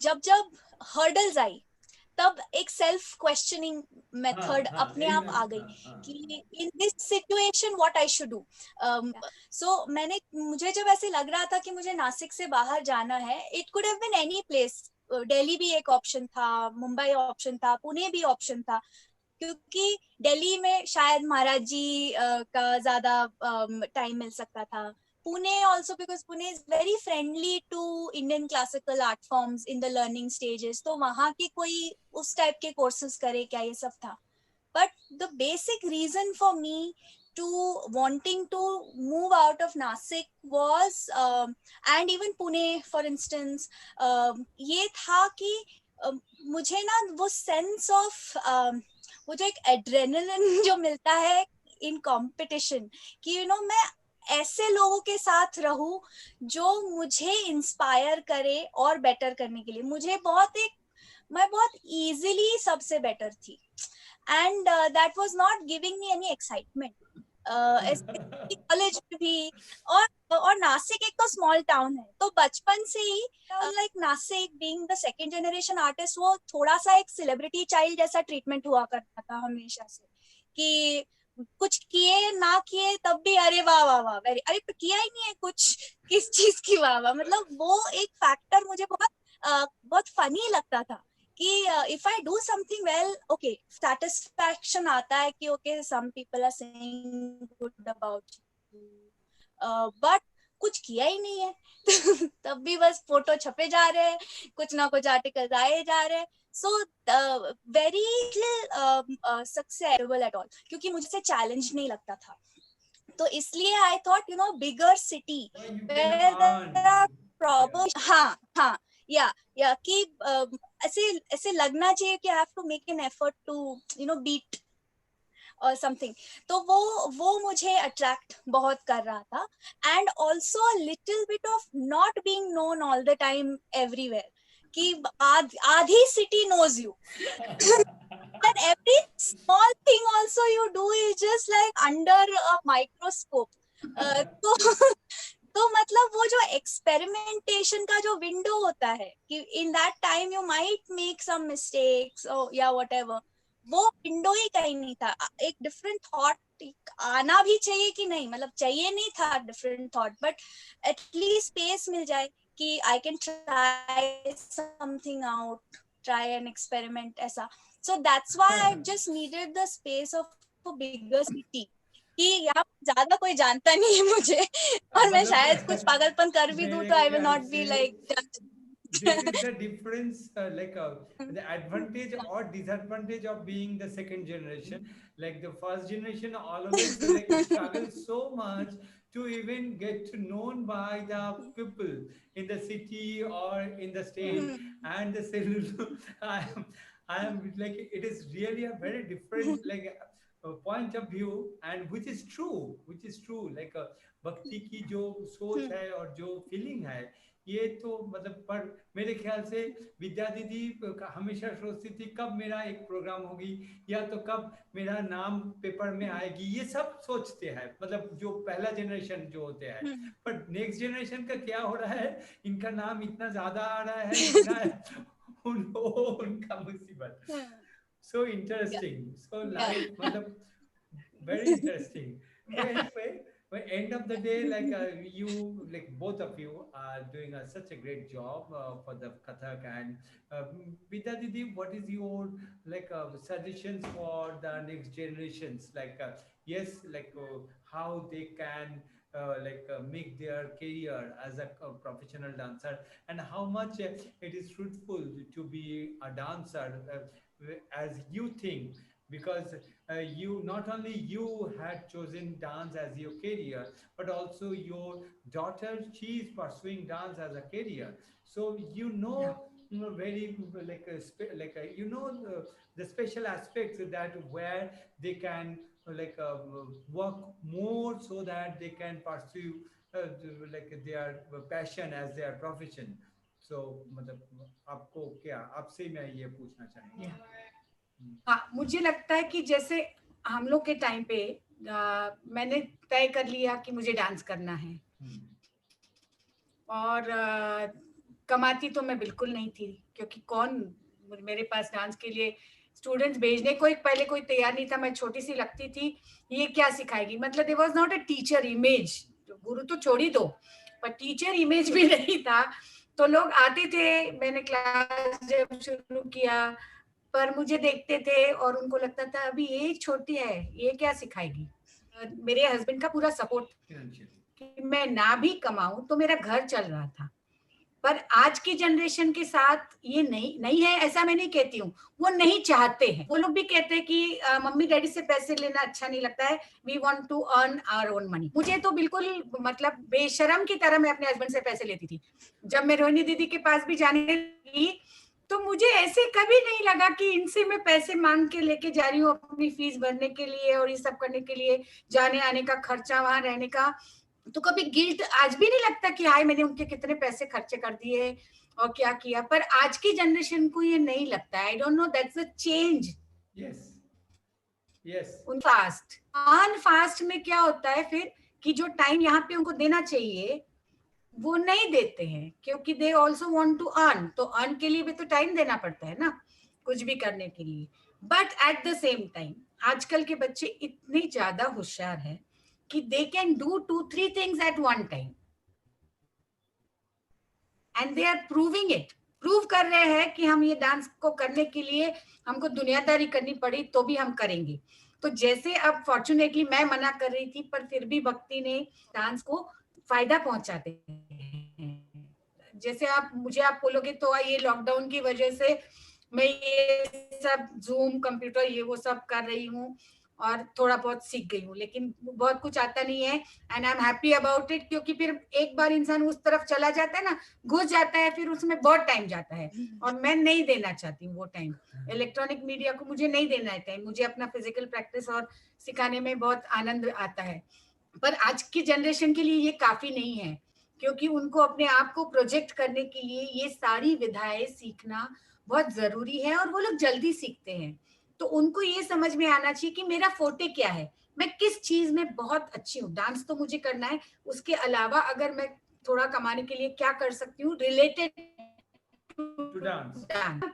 S3: जब जब हर्डल्स आई तब एक सेल्फ क्वेश्चनिंग
S1: हाँ
S3: मेथड
S1: हाँ,
S3: अपने
S1: यही
S3: आप
S1: मैं
S3: आ गई
S1: हाँ हाँ
S3: कि in this situation what I should do. So मैंने मुझे जब ऐसे लग रहा था कि मुझे नासिक से बाहर जाना है, it could have been any place, Delhi भी एक ऑप्शन था, मुंबई ऑप्शन था, पुणे भी ऑप्शन था, क्योंकि दिल्ली में शायद महाराज जी का ज्यादा टाइम मिल सकता था। Pune also because Pune is very friendly to Indian classical art forms in the learning stages, तो वहाँ की कोई उस टाइप के कोर्सेज करे क्या, ये सब था। But the basic reason for me to wanting to move out of Nasik was and even Pune for instance, ये था कि मुझे ना वो सेंस ऑफ वो जो एक एड्रेनलिन जो मिलता है इन कंपटीशन, कि मैं ऐसे लोगों के साथ रहूं जो मुझे इंस्पायर करे और बेटर करने के लिए। मैं बहुत इजीली सबसे बेटर थी, and that was not giving me any excitement, college में भी। और नासिक एक तो स्मॉल टाउन है, तो बचपन से ही like Nashik being the second generation artist, वो थोड़ा सा एक सेलिब्रिटी चाइल्ड जैसा ट्रीटमेंट हुआ करता था हमेशा से, कि कुछ किए ना किए तब भी अरे वाह वाह वाह वेरी, अरे तो किया ही नहीं है कुछ, किस चीज की वाह वाह, मतलब वो एक फैक्टर मुझे बहुत फनी लगता था कि if I do something well, okay satisfaction आता है कि okay some people are saying good about you, but कुछ किया ही नहीं है तब भी बस फोटो छपे जा रहे हैं, कुछ ना कुछ आर्टिकल्स आए जा रहे हैं। So very successful at all, क्योंकि मुझसे चैलेंज नहीं लगता था, तो इसलिए I thought bigger city
S1: you can
S3: where there
S1: earn.
S3: Are
S1: Yeah.
S3: Problem, हाँ हाँ, या कि ऐसे ऐसे लगना चाहिए कि I have to make an effort to beat और समथिंग, तो वो मुझे अट्रैक्ट बहुत कर रहा था. And also little bit of not being known all the time everywhere, कि आधी city knows you. And every small thing also you do is just like under a microscope. तो तो मतलब वो जो एक्सपेरिमेंटेशन का जो विंडो होता है कि in that time you might make some mistakes या व्हाटएवर, वो विंडो ही कहीं नहीं था. एक डिफरेंट थॉट आना भी चाहिए कि नहीं, मतलब चाहिए नहीं था different thought, but at least space मिल जाए कि I can try something out, try an experiment ऐसा. So that's why I just needed the space of a bigger city. कि यहाँ ज्यादा कोई जानता नहीं है मुझे, और मैं शायद कुछ पागलपन कर भी दूँ तो I will not be like judged.
S1: This is the difference, the advantage or disadvantage of being the second generation. Like the first generation always like struggle so much to even get known by the people in the city or in the state. And the I am like, it is really a very different like point of view, and which is true. Like भक्ति की जो सोच है और जो feeling है, ये तो मतलब, पर मेरे ख्याल से विद्या दीदी हमेशा सोचती थी कब मेरा एक प्रोग्राम होगी, या तो कब मेरा नाम पेपर में आएगी, ये सब सोचते हैं, मतलब जो पहला जनरेशन जो होते हैं. पर नेक्स्ट जनरेशन का क्या हो रहा है, इनका नाम इतना ज्यादा आ रहा है, इतना उनका मुसीबत. So interesting. So life, मतलब very interesting. So anyway, by end of the day, like you, like both of you are doing such a great job for the Kathak. And Vidya Didi, what is your like suggestions for the next generations? Like yes, like how they can make their career as a professional dancer, and how much it is fruitful to be a dancer as you think, because you, not only you had chosen dance as your career, but also your daughter, she is pursuing dance as a career. So you know very like the special aspects that where they can work more so that they can pursue their passion as their profession. So मतलब आपको क्या, आपसे मैं ये पूछना चाहूंगा.
S2: हाँ, मुझे लगता है कि जैसे हम लोग के टाइम पे मैंने तय कर लिया कि मुझे डांस करना है, और कमाती तो मैं बिल्कुल नहीं थी, क्योंकि मेरे पास डांस के लिए स्टूडेंट्स भेजने को पहले कोई तैयार नहीं था. मैं छोटी सी लगती थी, ये क्या सिखाएगी, मतलब there was not a teacher image. गुरु तो छोड़ ही दो, पर टीचर इमेज भी नहीं था. तो लोग आते थे, मैंने क्लास जब शुरू किया, पर मुझे देखते थे और उनको लगता था अभी ये छोटी है, ये क्या सिखाएगी. मेरे हस्बैंड का पूरा सपोर्ट कि मैं ना भी कमाऊं तो मेरा घर चल रहा था. पर आज की जनरेशन के साथ ये नहीं है, ऐसा मैं नहीं कहती हूँ, वो नहीं चाहते हैं. वो लोग भी कहते हैं कि मम्मी डैडी से पैसे लेना अच्छा नहीं लगता है, we want to earn our own money. मुझे तो बिल्कुल मतलब बेशरम की तरह मैं अपने हस्बैंड से पैसे लेती थी. जब मैं रोहिणी दीदी के पास भी जाने लगी तो मुझे ऐसे कभी नहीं लगा कि इनसे मैं पैसे मांग के लेके जा रही हूँ अपनी फीस भरने के लिए और ये सब करने के लिए, जाने आने का खर्चा, वहां रहने का. तो कभी गिल्ट आज भी नहीं लगता कि हाय मैंने उनके कितने पैसे खर्चे कर दिए और क्या किया. पर आज की जनरेशन को ये नहीं लगता. I don't know, that's a change.
S1: Yes
S2: उन फास्ट में क्या होता है फिर कि जो टाइम यहाँ पे उनको देना चाहिए वो नहीं देते हैं, क्योंकि they also want to earn. तो अर्न के लिए भी तो टाइम देना पड़ता है ना, कुछ भी करने के लिए. But at the same time आजकल के बच्चे इतने ज्यादा होशियार हैं कि they can do 2-3 things at one time, and they are proving it. Prove कर रहे हैं कि हम ये डांस को करने के लिए हमको दुनियादारी करनी पड़ी तो भी हम करेंगे. तो जैसे अब फॉर्चुनेटली मैं मना कर रही थी, पर फिर भी भक्ति ने डांस को फायदा पहुंचाते हैं. जैसे आप बोलोगे तो ये लॉकडाउन की वजह से मैं ये सब जूम कंप्यूटर ये वो सब कर रही हूँ, और थोड़ा बहुत सीख गई हूँ, लेकिन बहुत कुछ आता नहीं है। And I am happy about it, क्योंकि फिर एक बार इंसान उस तरफ चला जाता है ना, घुस जाता है, फिर उसमें बहुत टाइम जाता है, और मैं नहीं देना चाहती हूँ वो टाइम इलेक्ट्रॉनिक मीडिया को, मुझे नहीं देना है टाइम। मुझे अपना फिजिकल प्रैक्टिस और सिखाने में बहुत आनंद आता है। पर आज की जनरेशन के लिए ये काफी नहीं है, क्योंकि उनको अपने आप को प्रोजेक्ट करने के लिए ये सारी विधाएं सीखना बहुत जरूरी है, और वो लोग जल्दी सीखते हैं। तो उनको ये समझ में आना चाहिए कि मेरा फोटे क्या है, मैं किस चीज में बहुत अच्छी हूँ। डांस तो मुझे करना है, उसके अलावा अगर मैं थोड़ा कमाने के लिए क्या कर सकती हूँ रिलेटेड
S1: टू डांस।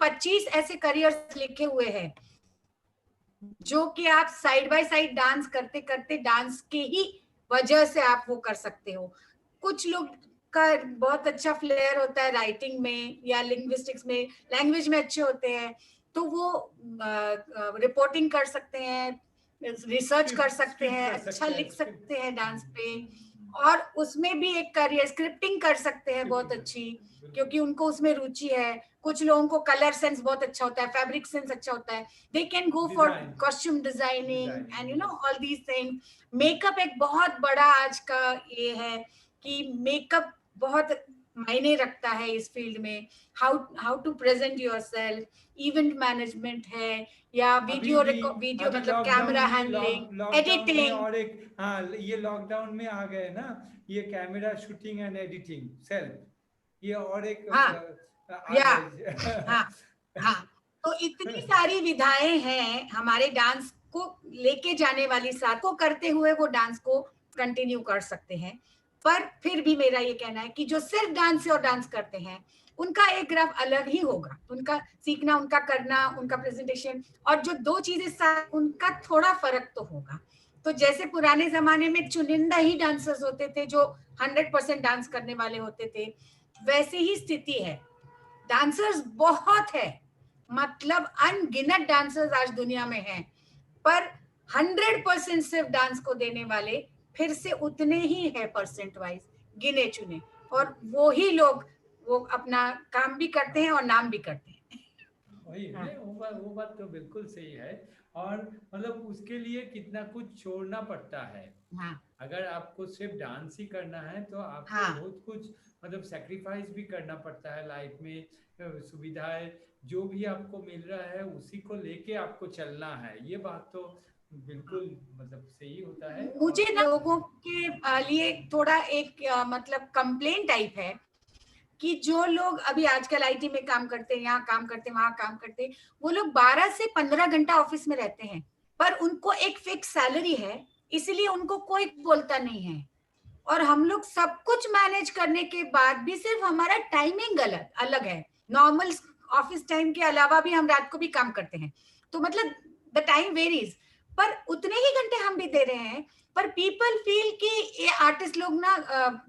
S2: 25 ऐसे करियर्स लिखे हुए हैं जो कि आप साइड बाय साइड डांस करते करते, डांस के ही वजह से आप वो कर सकते हो। कुछ लोग का बहुत अच्छा फ्लेयर होता है राइटिंग में या लिंग्विस्टिक्स में, लैंग्वेज में अच्छे होते हैं, तो वो रिपोर्टिंग कर सकते हैं, रिसर्च कर सकते हैं, अच्छा लिख सकते हैं डांस पे, और उसमें भी एक करियर, स्क्रिप्टिंग कर सकते हैं बहुत अच्छी, क्योंकि उनको उसमें रुचि है। कुछ लोगों को कलर सेंस बहुत अच्छा होता है, फैब्रिक सेंस अच्छा होता है, they can go for costume designing and you know all these thing. Makeup एक बहुत बड़ा आज का ये है कि मेकअप बहुत मायने रखता है इस फील्ड में। How to present yourself, event management है, या वीडियो वीडियो मतलब कैमरा हैंडलिंग,
S1: लॉकडाउन में,
S2: एडिटिंग।
S1: और एक हाँ, ये लॉकडाउन में आ गए ना, ये camera shooting and editing self, ये और एक
S2: हाँ
S1: आ
S2: या
S1: गए।
S2: हाँ हाँ, तो इतनी सारी विधाएं हैं हमारे डांस को लेके जाने वाली, साथ को करते हुए वो डांस को कंटिन्यू कर सकते हैं। पर फिर भी मेरा ये कहना है कि जो सिर्फ डांस और डांस करते हैं उनका एक ग्राफ अलग ही होगा, उनका सीखना, उनका करना, उनका प्रेजेंटेशन, और जो दो चीजें साथ, उनका थोड़ा फर्क तो होगा। तो जैसे पुराने जमाने में चुनिंदा ही डांसर्स होते थे जो 100% डांस करने वाले होते थे, वैसे ही स्थिति है। डांसर्स बहुत है, मतलब अनगिनत डांसर्स आज दुनिया में हैं, पर 100% सिर्फ डांस को देने वाले फिर से उतने ही है परसेंट वाइज, गिने चुने, और वो ही लोग वो अपना काम भी करते हैं और नाम भी करते हैं।
S1: वही
S2: हाँ,
S1: है, वो बात तो बिल्कुल सही है। और मतलब उसके लिए कितना कुछ छोड़ना पड़ता है।
S2: हाँ,
S1: अगर आपको सिर्फ डांस ही करना है तो आपको
S2: हाँ,
S1: बहुत कुछ मतलब सेक्रीफाइस भी करना पड़ता है लाइफ में। सुविधाएं जो भी आपको मिल रहा है उसी को लेके आपको चलना है, ये बात तो बिल्कुल मतलब सही होता है।
S2: मुझे
S1: और
S2: ना लोगों के लिए थोड़ा एक मतलब कंप्लेन टाइप है कि जो लोग अभी आजकल आईटी में काम करते हैं, यहाँ काम करते हैं, वहां काम करते हैं, वो लोग 12 से 15 घंटा ऑफिस में रहते हैं, पर उनको एक फिक्स सैलरी है, इसलिए उनको कोई बोलता नहीं है। और हम लोग सब कुछ मैनेज करने के बाद भी सिर्फ हमारा टाइमिंग गलत अलग है। नॉर्मल ऑफिस टाइम के अलावा भी हम रात को भी काम करते हैं, तो मतलब द टाइम वेरीज, पर उतने ही घंटे हम भी दे रहे हैं। पर पीपल फील कि ये आर्टिस्ट लोग ना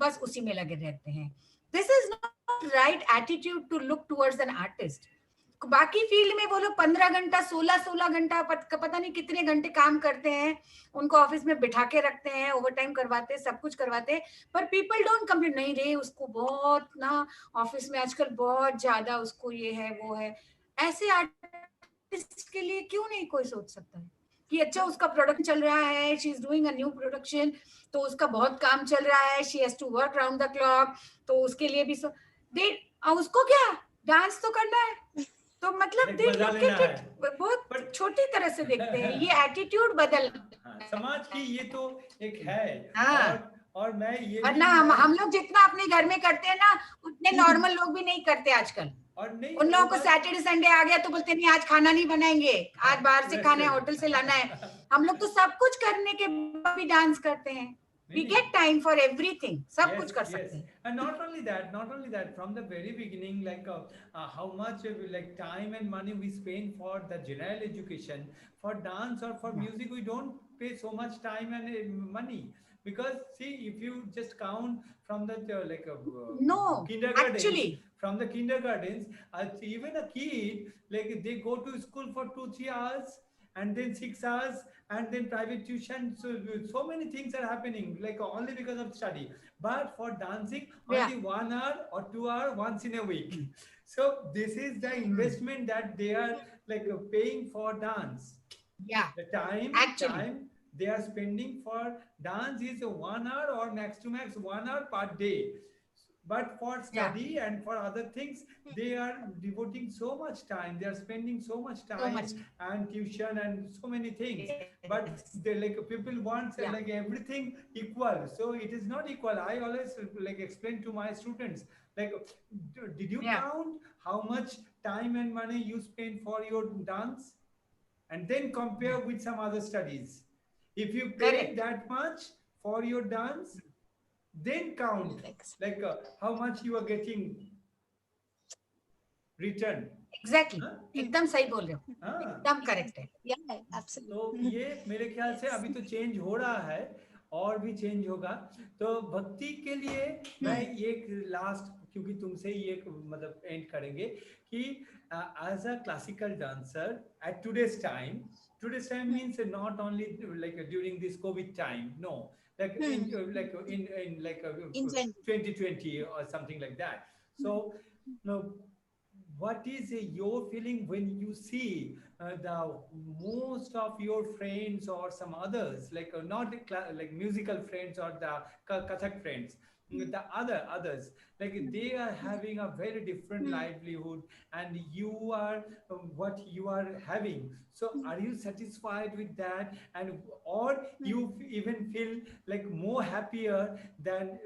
S2: बस उसी में लगे रहते हैं। This is not right attitude to look towards an artist. बाकी फील्ड में वो लोग 15 घंटा, 16 घंटा पता नहीं कितने घंटे काम करते हैं, उनको ऑफिस में बिठा के रखते हैं, ओवर टाइम करवाते हैं, सब कुछ करवाते हैं, पर पीपल डोंट कंप्लेन, नहीं रे उसको बहुत ना ऑफिस में आजकल बहुत ज्यादा उसको ये है वो है। ऐसे आर्टिस्ट के लिए क्यों नहीं कोई सोच सकता है कि अच्छा उसका प्रोडक्शन चल रहा है, she is doing a new production, तो उसका बहुत काम चल रहा है, she has to work round the clock, तो उसके लिए भी दे उसको क्या डांस तो करना है, तो मतलब
S1: एक
S2: दे
S1: मजा
S2: लुक
S1: लेना
S2: एट
S1: है।
S2: इट बहुत
S1: पर
S2: छोटी तरह से देखते हैं। ये एटीट्यूड बदल
S1: हाँ, समाज की ये तो एक है।
S2: हाँ,
S1: और मैं ये भी
S2: वरना हम लोग जितना अपने घर में करते हैं ना, उतने नॉर्मल लोग भी नहीं करते आजकल।
S1: और नहीं
S2: उन
S1: वो
S2: लोगों को
S1: बात
S2: सैटरडे संडे आ गया तो बोलते नहीं आज खाना नहीं बनाएंगे, आज बाहर से खाना है, होटल से लाना है। हम लोग तो सब कुछ करने के बाद भी डांस करते हैं।
S1: नहीं
S2: वी
S1: नहीं।
S2: गेट टाइम फॉर एवरीथिंग, सब
S1: Yes,
S2: कुछ कर
S1: yes,
S2: सकते हैं।
S1: and not only that, from the very beginning, like how much like time and money we spend for the general education, for dance or for music, we don't pay so much time and money. Because see, if you just count from the
S2: No,
S1: kindergartens,
S2: actually,
S1: from the kindergartens, even a kid like they go to school for 2 3 hours and then 6 hours and then private tuition, so many things are happening like only because of study. But for dancing
S2: yeah.
S1: only 1 hour or 2 hour once in a week. So this is the investment that they are like paying for dance.
S2: Yeah,
S1: The time
S2: actually.
S1: time they are spending for dance is 1 hour or max to max 1 hour per day. But for
S2: Yeah,
S1: study and for other things, they are devoting so much time. They are spending so much
S2: so much.
S1: time and tuition and so many things.
S2: Yes.
S1: But they like people want
S2: Yeah,
S1: like everything equal. So it is not equal. I always like explain to my students like, did you
S2: yeah,
S1: count how much time and money you spend for your dance? And then
S2: yeah.
S1: compare with some other studies. If you paid
S2: Correct.
S1: that much for your dance, then count like how much you are getting return.
S2: Exactly
S1: Huh?
S2: एकदम सही बोल रहे हो,
S1: हाँ.
S2: एकदम correct है.
S3: Yeah, absolutely.
S1: तो ये मेरे ख्याल से
S3: Yes.
S1: अभी तो चेंज हो रहा है और भी चेंज होगा. तो भक्ति के लिए मैं एक लास्ट, क्योंकि तुमसे ही एक मतलब एंड करेंगे कि as a classical dancer at today's time means not only like during this COVID time, no, like in like
S3: In general.
S1: 2020 or something like that. So no, what is your feeling when you see the most of your friends or some others like not the like musical friends or the Kathak friends, the others like they are having a very different livelihood and you are what you are having. So are you satisfied with that, and or you even feel like more happier than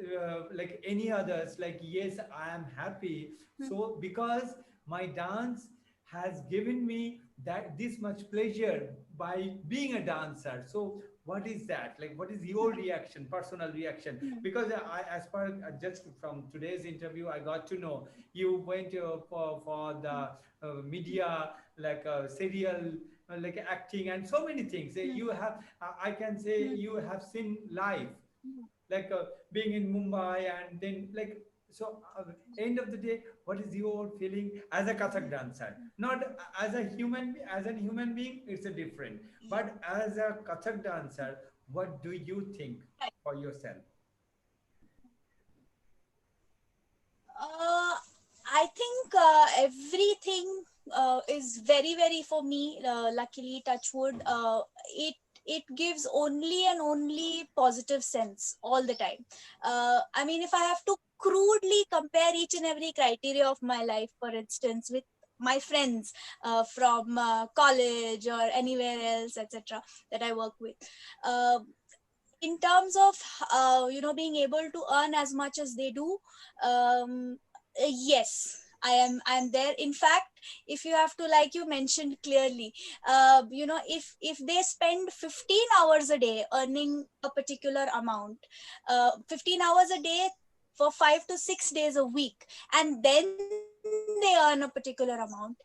S1: like any others, like yes, I am happy so because my dance has given me that this much pleasure by being a dancer. So what is that, like what is your reaction, personal reaction? Because I, as per just from today's interview, I got to know you went for the media, like serial like acting and so many things. You have I can say you have seen live, like being in Mumbai, and then like so end of the day, what is your feeling as a Kathak dancer? Not as a human, as a human being, it's a different. But as a Kathak dancer, what do you think for yourself?
S3: Uh, I think everything is very, very for me. Luckily, touchwood, it gives only and only positive sense all the time. I mean, if I have to crudely compare each and every criteria of my life, for instance, with my friends from college or anywhere else, etc., that I work with. Uh, in terms of being able to earn as much as they do, yes, I am there. In fact, if you have to, like you mentioned clearly, if they spend 15 hours a day earning a particular amount, 15 hours a day for 5 to 6 days a week, and then they earn a particular amount,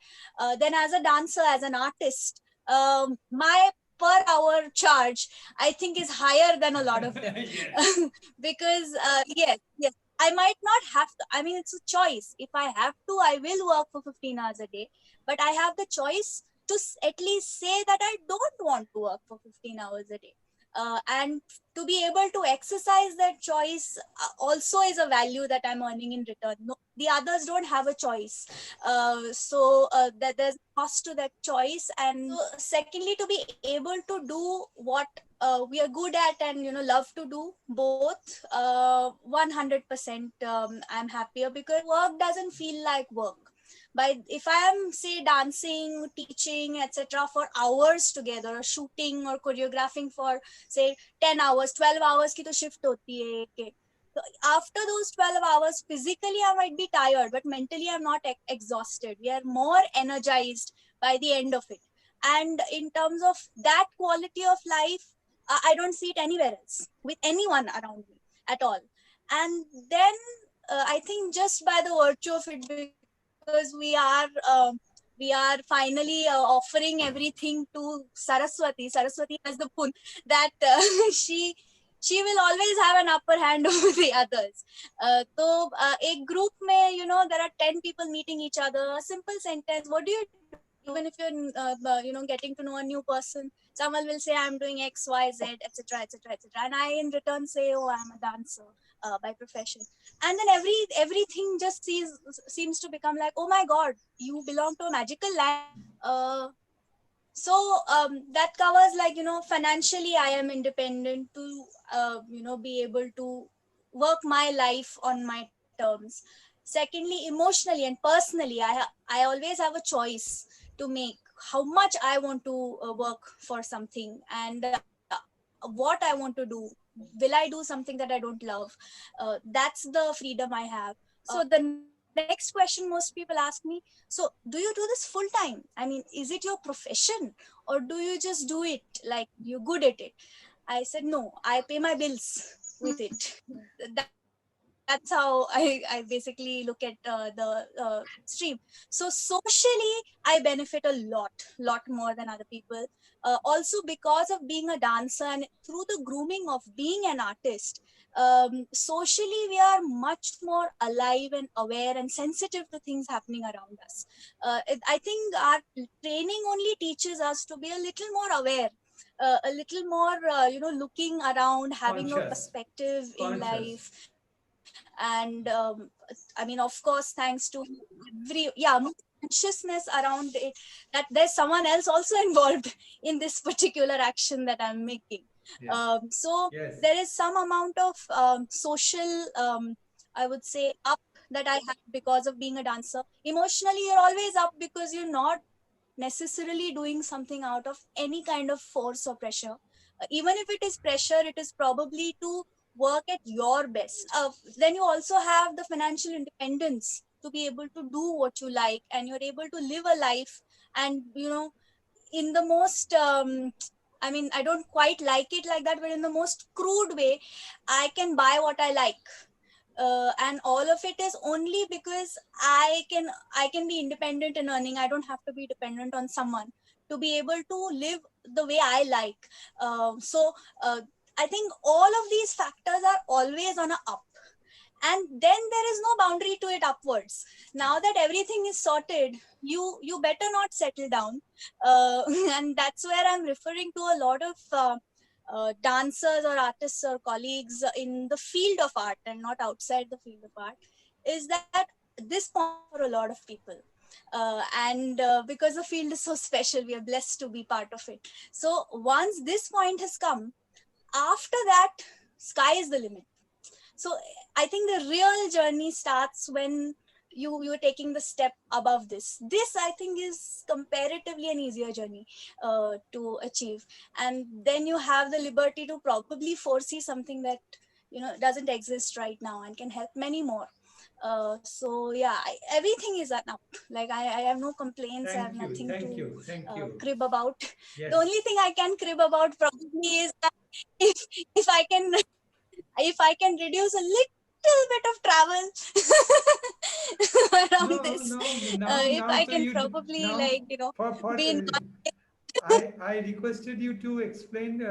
S3: then as a dancer, as an artist, my per hour charge, I think, is higher than a lot of them.
S1: Yes.
S3: Because yes, I might not have to. I mean, it's a choice. If I have to, I will work for 15 hours a day. But I have the choice to at least say that I don't want to work for 15 hours a day. And to be able to exercise that choice also is a value that I'm earning in return. No, the others don't have a choice. So that there's a cost to that choice. And secondly, to be able to do what we are good at and love to do both, 100%, I'm happier, because work doesn't feel like work. But if I am, say, dancing, teaching, etc., for hours together, or shooting or choreographing for, say, 10 hours, 12 hours की तो shift होती है एक. So after those 12 hours, physically I might be tired, but mentally I'm not exhausted. We are more energized by the end of it. And in terms of that quality of life, I don't see it anywhere else with anyone around me at all. And then I think just by the virtue of it, because we are finally offering everything to Saraswati. Saraswati has the pun that she will always have an upper hand over the others. So a group may, there are 10 people meeting each other. A simple sentence, what do you do? Even if you're getting to know a new person, someone will say, I'm doing X, Y, Z, etc., etc., etc., and I in return say, oh, I'm a dancer by profession. And then everything just seems to become like, oh my god, you belong to a magical land. So that covers, like, financially I am independent to be able to work my life on my terms. Secondly, emotionally and personally, I always have a choice to make how much I want to work for something, and what I want to do. Will I do something that I don't love? That's the freedom I have. So the next question most people ask me, so do you do this full time? I mean, is it your profession, or do you just do it like you're good at it? I said, no, I pay my bills with it. That's how I basically look at the stream. So socially, I benefit a lot more than other people. Also, because of being a dancer and through the grooming of being an artist, socially we are much more alive and aware and sensitive to things happening around us. I think our training only teaches us to be a little more aware, a little more looking around, having a
S1: Conscious.
S3: perspective in
S1: Conscious.
S3: life. And I mean, of course, thanks to more consciousness around it, that there's someone else also involved in this particular action that I'm making.
S1: Yes.
S3: So
S1: Yes.
S3: there is some amount of social, I would say, up that I have because of being a dancer. Emotionally, you're always up because you're not necessarily doing something out of any kind of force or pressure. Even if it is pressure, it is probably to work at your best. Then you also have the financial independence to be able to do what you like, and you're able to live a life. And in the most I mean, I don't quite like it like that, but in the most crude way, I can buy what I like. And all of it is only because I can be independent in earning. I don't have to be dependent on someone to be able to live the way I like. So I think all of these factors are always on a up, and then there is no boundary to it upwards. Now that everything is sorted, you better not settle down. And that's where I'm referring to a lot of dancers or artists or colleagues in the field of art and not outside the field of art, is that this point for a lot of people. And because the field is so special, we are blessed to be part of it. So once this point has come, after that, sky is the limit. So I think the real journey starts when you're taking the step above this. I think is comparatively an easier journey to achieve. And then you have the liberty to probably foresee something that doesn't exist right now and can help many more. So yeah, everything is an up. Like I have no complaints. I have
S1: Thank you.
S3: nothing
S1: Thank
S3: to
S1: you. Thank you.
S3: crib about.
S1: Yes.
S3: The only thing I can crib about probably is that if if I can if I can reduce a little bit of travel around
S1: No,
S3: this,
S1: no. Now,
S3: if
S1: now,
S3: I
S1: so
S3: can
S1: you
S3: probably,
S1: now
S3: like,
S1: for
S3: be in
S1: I requested you to explain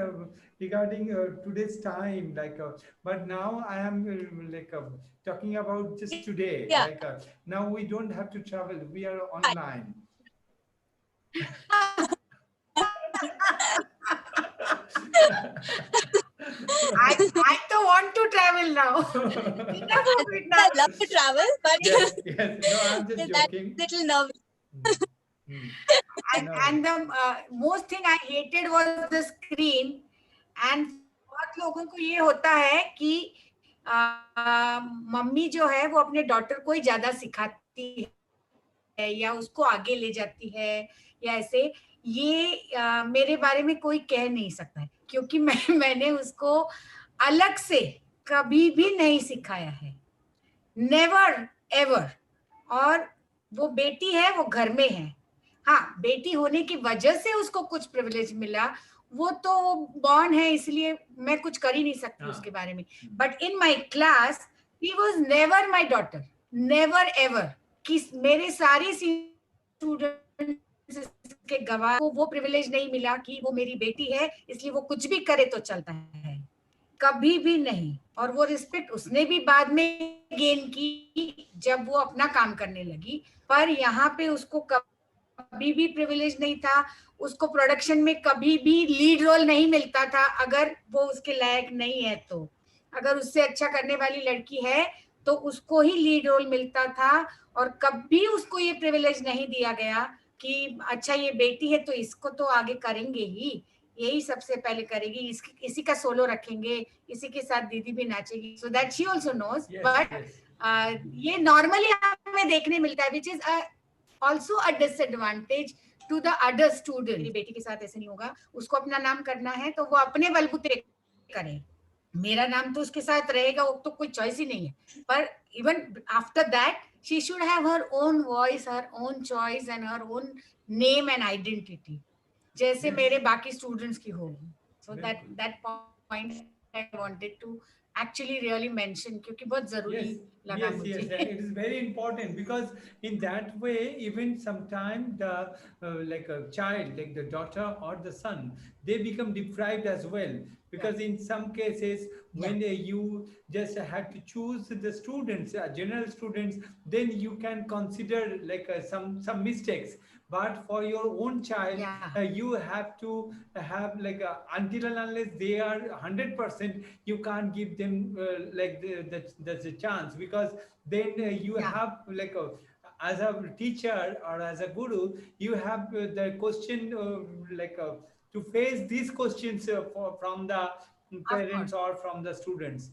S1: regarding today's time, like, but now I am like talking about just today.
S3: yeah.
S1: Like now we don't have to travel; we are online.
S2: I don't want to travel now. Enough of it
S3: I
S2: now.
S3: love to travel, but
S1: Yes, yes. No, I'm just
S3: that
S1: joking.
S3: little nervous.
S1: Mm, mm.
S2: And
S1: No.
S2: the most thing I hated was the screen. And बहुत लोगों को ये होता है कि mummy जो है वो अपने डॉटर को ही ज्यादा सिखाती है या उसको आगे ले जाती है या ऐसे। ये मेरे बारे में कोई कह नहीं सकता है क्योंकि मैंने उसको अलग से कभी भी नहीं सिखाया है, नेवर एवर। और वो बेटी है, वो घर में है। हाँ, बेटी होने की वजह से उसको कुछ प्रिविलेज मिला, वो तो बॉर्न है, इसलिए मैं कुछ कर ही नहीं सकती उसके बारे में। But in my class he was never my daughter, never ever. कि मेरे सारे स्टूडेंट्स के गवाह को वो प्रिविलेज नहीं मिला कि वो मेरी बेटी है इसलिए वो कुछ भी करे तो चलता है, कभी भी नहीं। और वो रिस्पेक्ट उसने भी बाद में गेन की जब वो अपना काम करने लगी, पर यहाँ पे उसको कभी भी प्रिविलेज नहीं था। उसको प्रोडक्शन में कभी भी लीड रोल नहीं मिलता था अगर वो उसके लायक नहीं है तो। अगर उससे अच्छा करने वाली लड़की है तो उसको ही लीड रोल मिलता था, और कभी उसको ये प्रिविलेज नहीं दिया गया कि अच्छा ये बेटी है तो इसको तो आगे करेंगे ही, यही सबसे पहले करेगी, इसी का सोलो रखेंगे, इसी के साथ दीदी भी नाचेगी, so that she also knows.
S1: Yes,
S2: but
S1: yes.
S2: ये नॉर्मली हमें देखने मिलता है, which is also a disadvantage to the other student. मेरी बेटी के साथ ऐसे नहीं होगा, उसको अपना नाम करना है तो वो अपने बलबूते करे, मेरा नाम तो उसके साथ रहेगा, वो तो कोई चॉइस ही नहीं है. पर even after that she should have her own voice, her own choice and her own name and identity, जैसे
S1: Yes.
S2: मेरे बाकी स्टूडेंट्स की होगी. सो
S1: बिल्कुल.
S2: That point I wanted to actually really mention, क्योंकि बहुत जरूरी
S1: Yes,
S2: लगा
S1: yes,
S2: मुझे.
S1: yes, and it is very important because in that way, even sometimes the like a child, like the daughter or the son, they become deprived as well. Because in some cases, when you just have to choose the students, general students, then you can consider like some mistakes. But for your own child,
S2: Yeah.
S1: you have to have like until and unless they are 100%, you can't give them like that's a chance, because then you
S2: Yeah.
S1: have like as a teacher or as a guru, you have the question like to face these questions from the
S2: Of
S1: parents
S2: course.
S1: or from the students.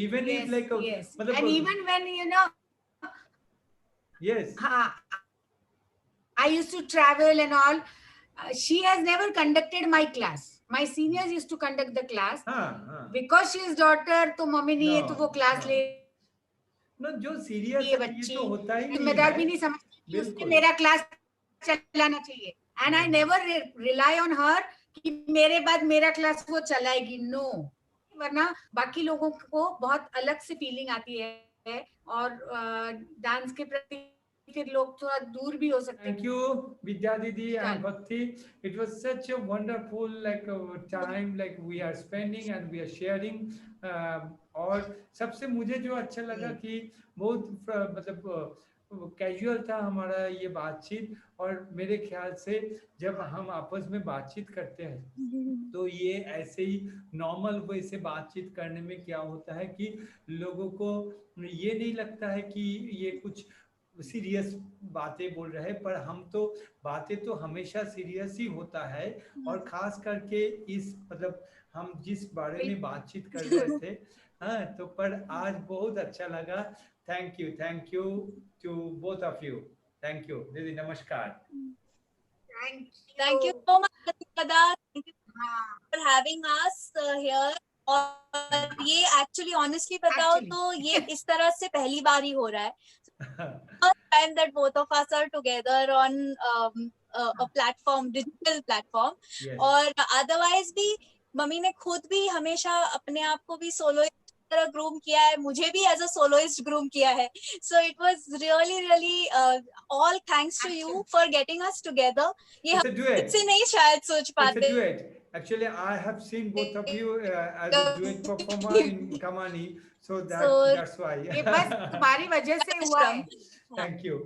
S1: Even if
S2: Yes,
S1: like
S2: yes.
S1: matlab,
S2: And even when, you know,
S1: yes.
S2: I used to travel and all. She has never conducted my class. My seniors used to conduct the class.
S1: हाँ.
S2: Because she is daughter, तो mummy नहीं है तो वो
S1: No,
S2: class
S1: no.
S2: ले
S1: No, जो
S2: रही
S1: serious
S2: है
S1: है ये
S2: बच्ची,
S1: तो होता ही नहीं
S2: जिम्मेदार
S1: है.
S2: भी नहीं समझती कि उसने
S1: बिल्कुल.
S2: मेरा क्लास चलाना चाहिए. And I never rely on her कि मेरे बाद मेरा क्लास वो चलाएगी. नो. वरना बाकी लोगों को बहुत अलग से फीलिंग आती है, और डांस के प्रति फिर लोग थोड़ा दूर भी हो सकते हैं.
S1: Thank you, Vidya Didi and
S2: Done.
S1: Bhakti. It was such a wonderful like time like we are spending and we are sharing. और सबसे मुझे जो अच्छा लगा कि बहुत मतलब कैजुअल था हमारा ये बातचीत, और मेरे ख्याल से जब हम आपस में बातचीत करते हैं तो ये ऐसे ही नॉर्मल वे से बातचीत करने में क्या होता है कि लोगों को ये नहीं लगता है कि ये कुछ सीरियस बातें बोल रहे हैं, पर हम तो बातें तो हमेशा सीरियस ही होता है. और खास करके इस मतलब हम जिस बारे में बातचीत कर रहे थे, हाँ, तो पर आज बहुत अच्छा लगा. Thank you to both of you. Thank you दीदी. नमस्कार.
S3: Thank you so much, Pratikada. Thank you for having us here. और ये एक्चुअली ऑनेस्टली बताओ तो ये इस तरह से पहली बार ही हो रहा है. First time that both of us are together on a platform, digital platform.
S1: Yes.
S3: और otherwise भी मम्मी ने खुद भी हमेशा अपने आप को भी सोलोइस्ट तरह ग्रूम किया है, मुझे भी एज अ सोलोइस्ट ग्रूम किया है. So it was really all thanks to you for getting us together. ये हम खुद से नहीं शायद सोच पाते.
S1: It's a duet. Actually, I have seen both of you as a duet performer in Kamani, so that's why.
S2: ये बस तुम्हारी वजह से हुआ है.
S1: Thank you.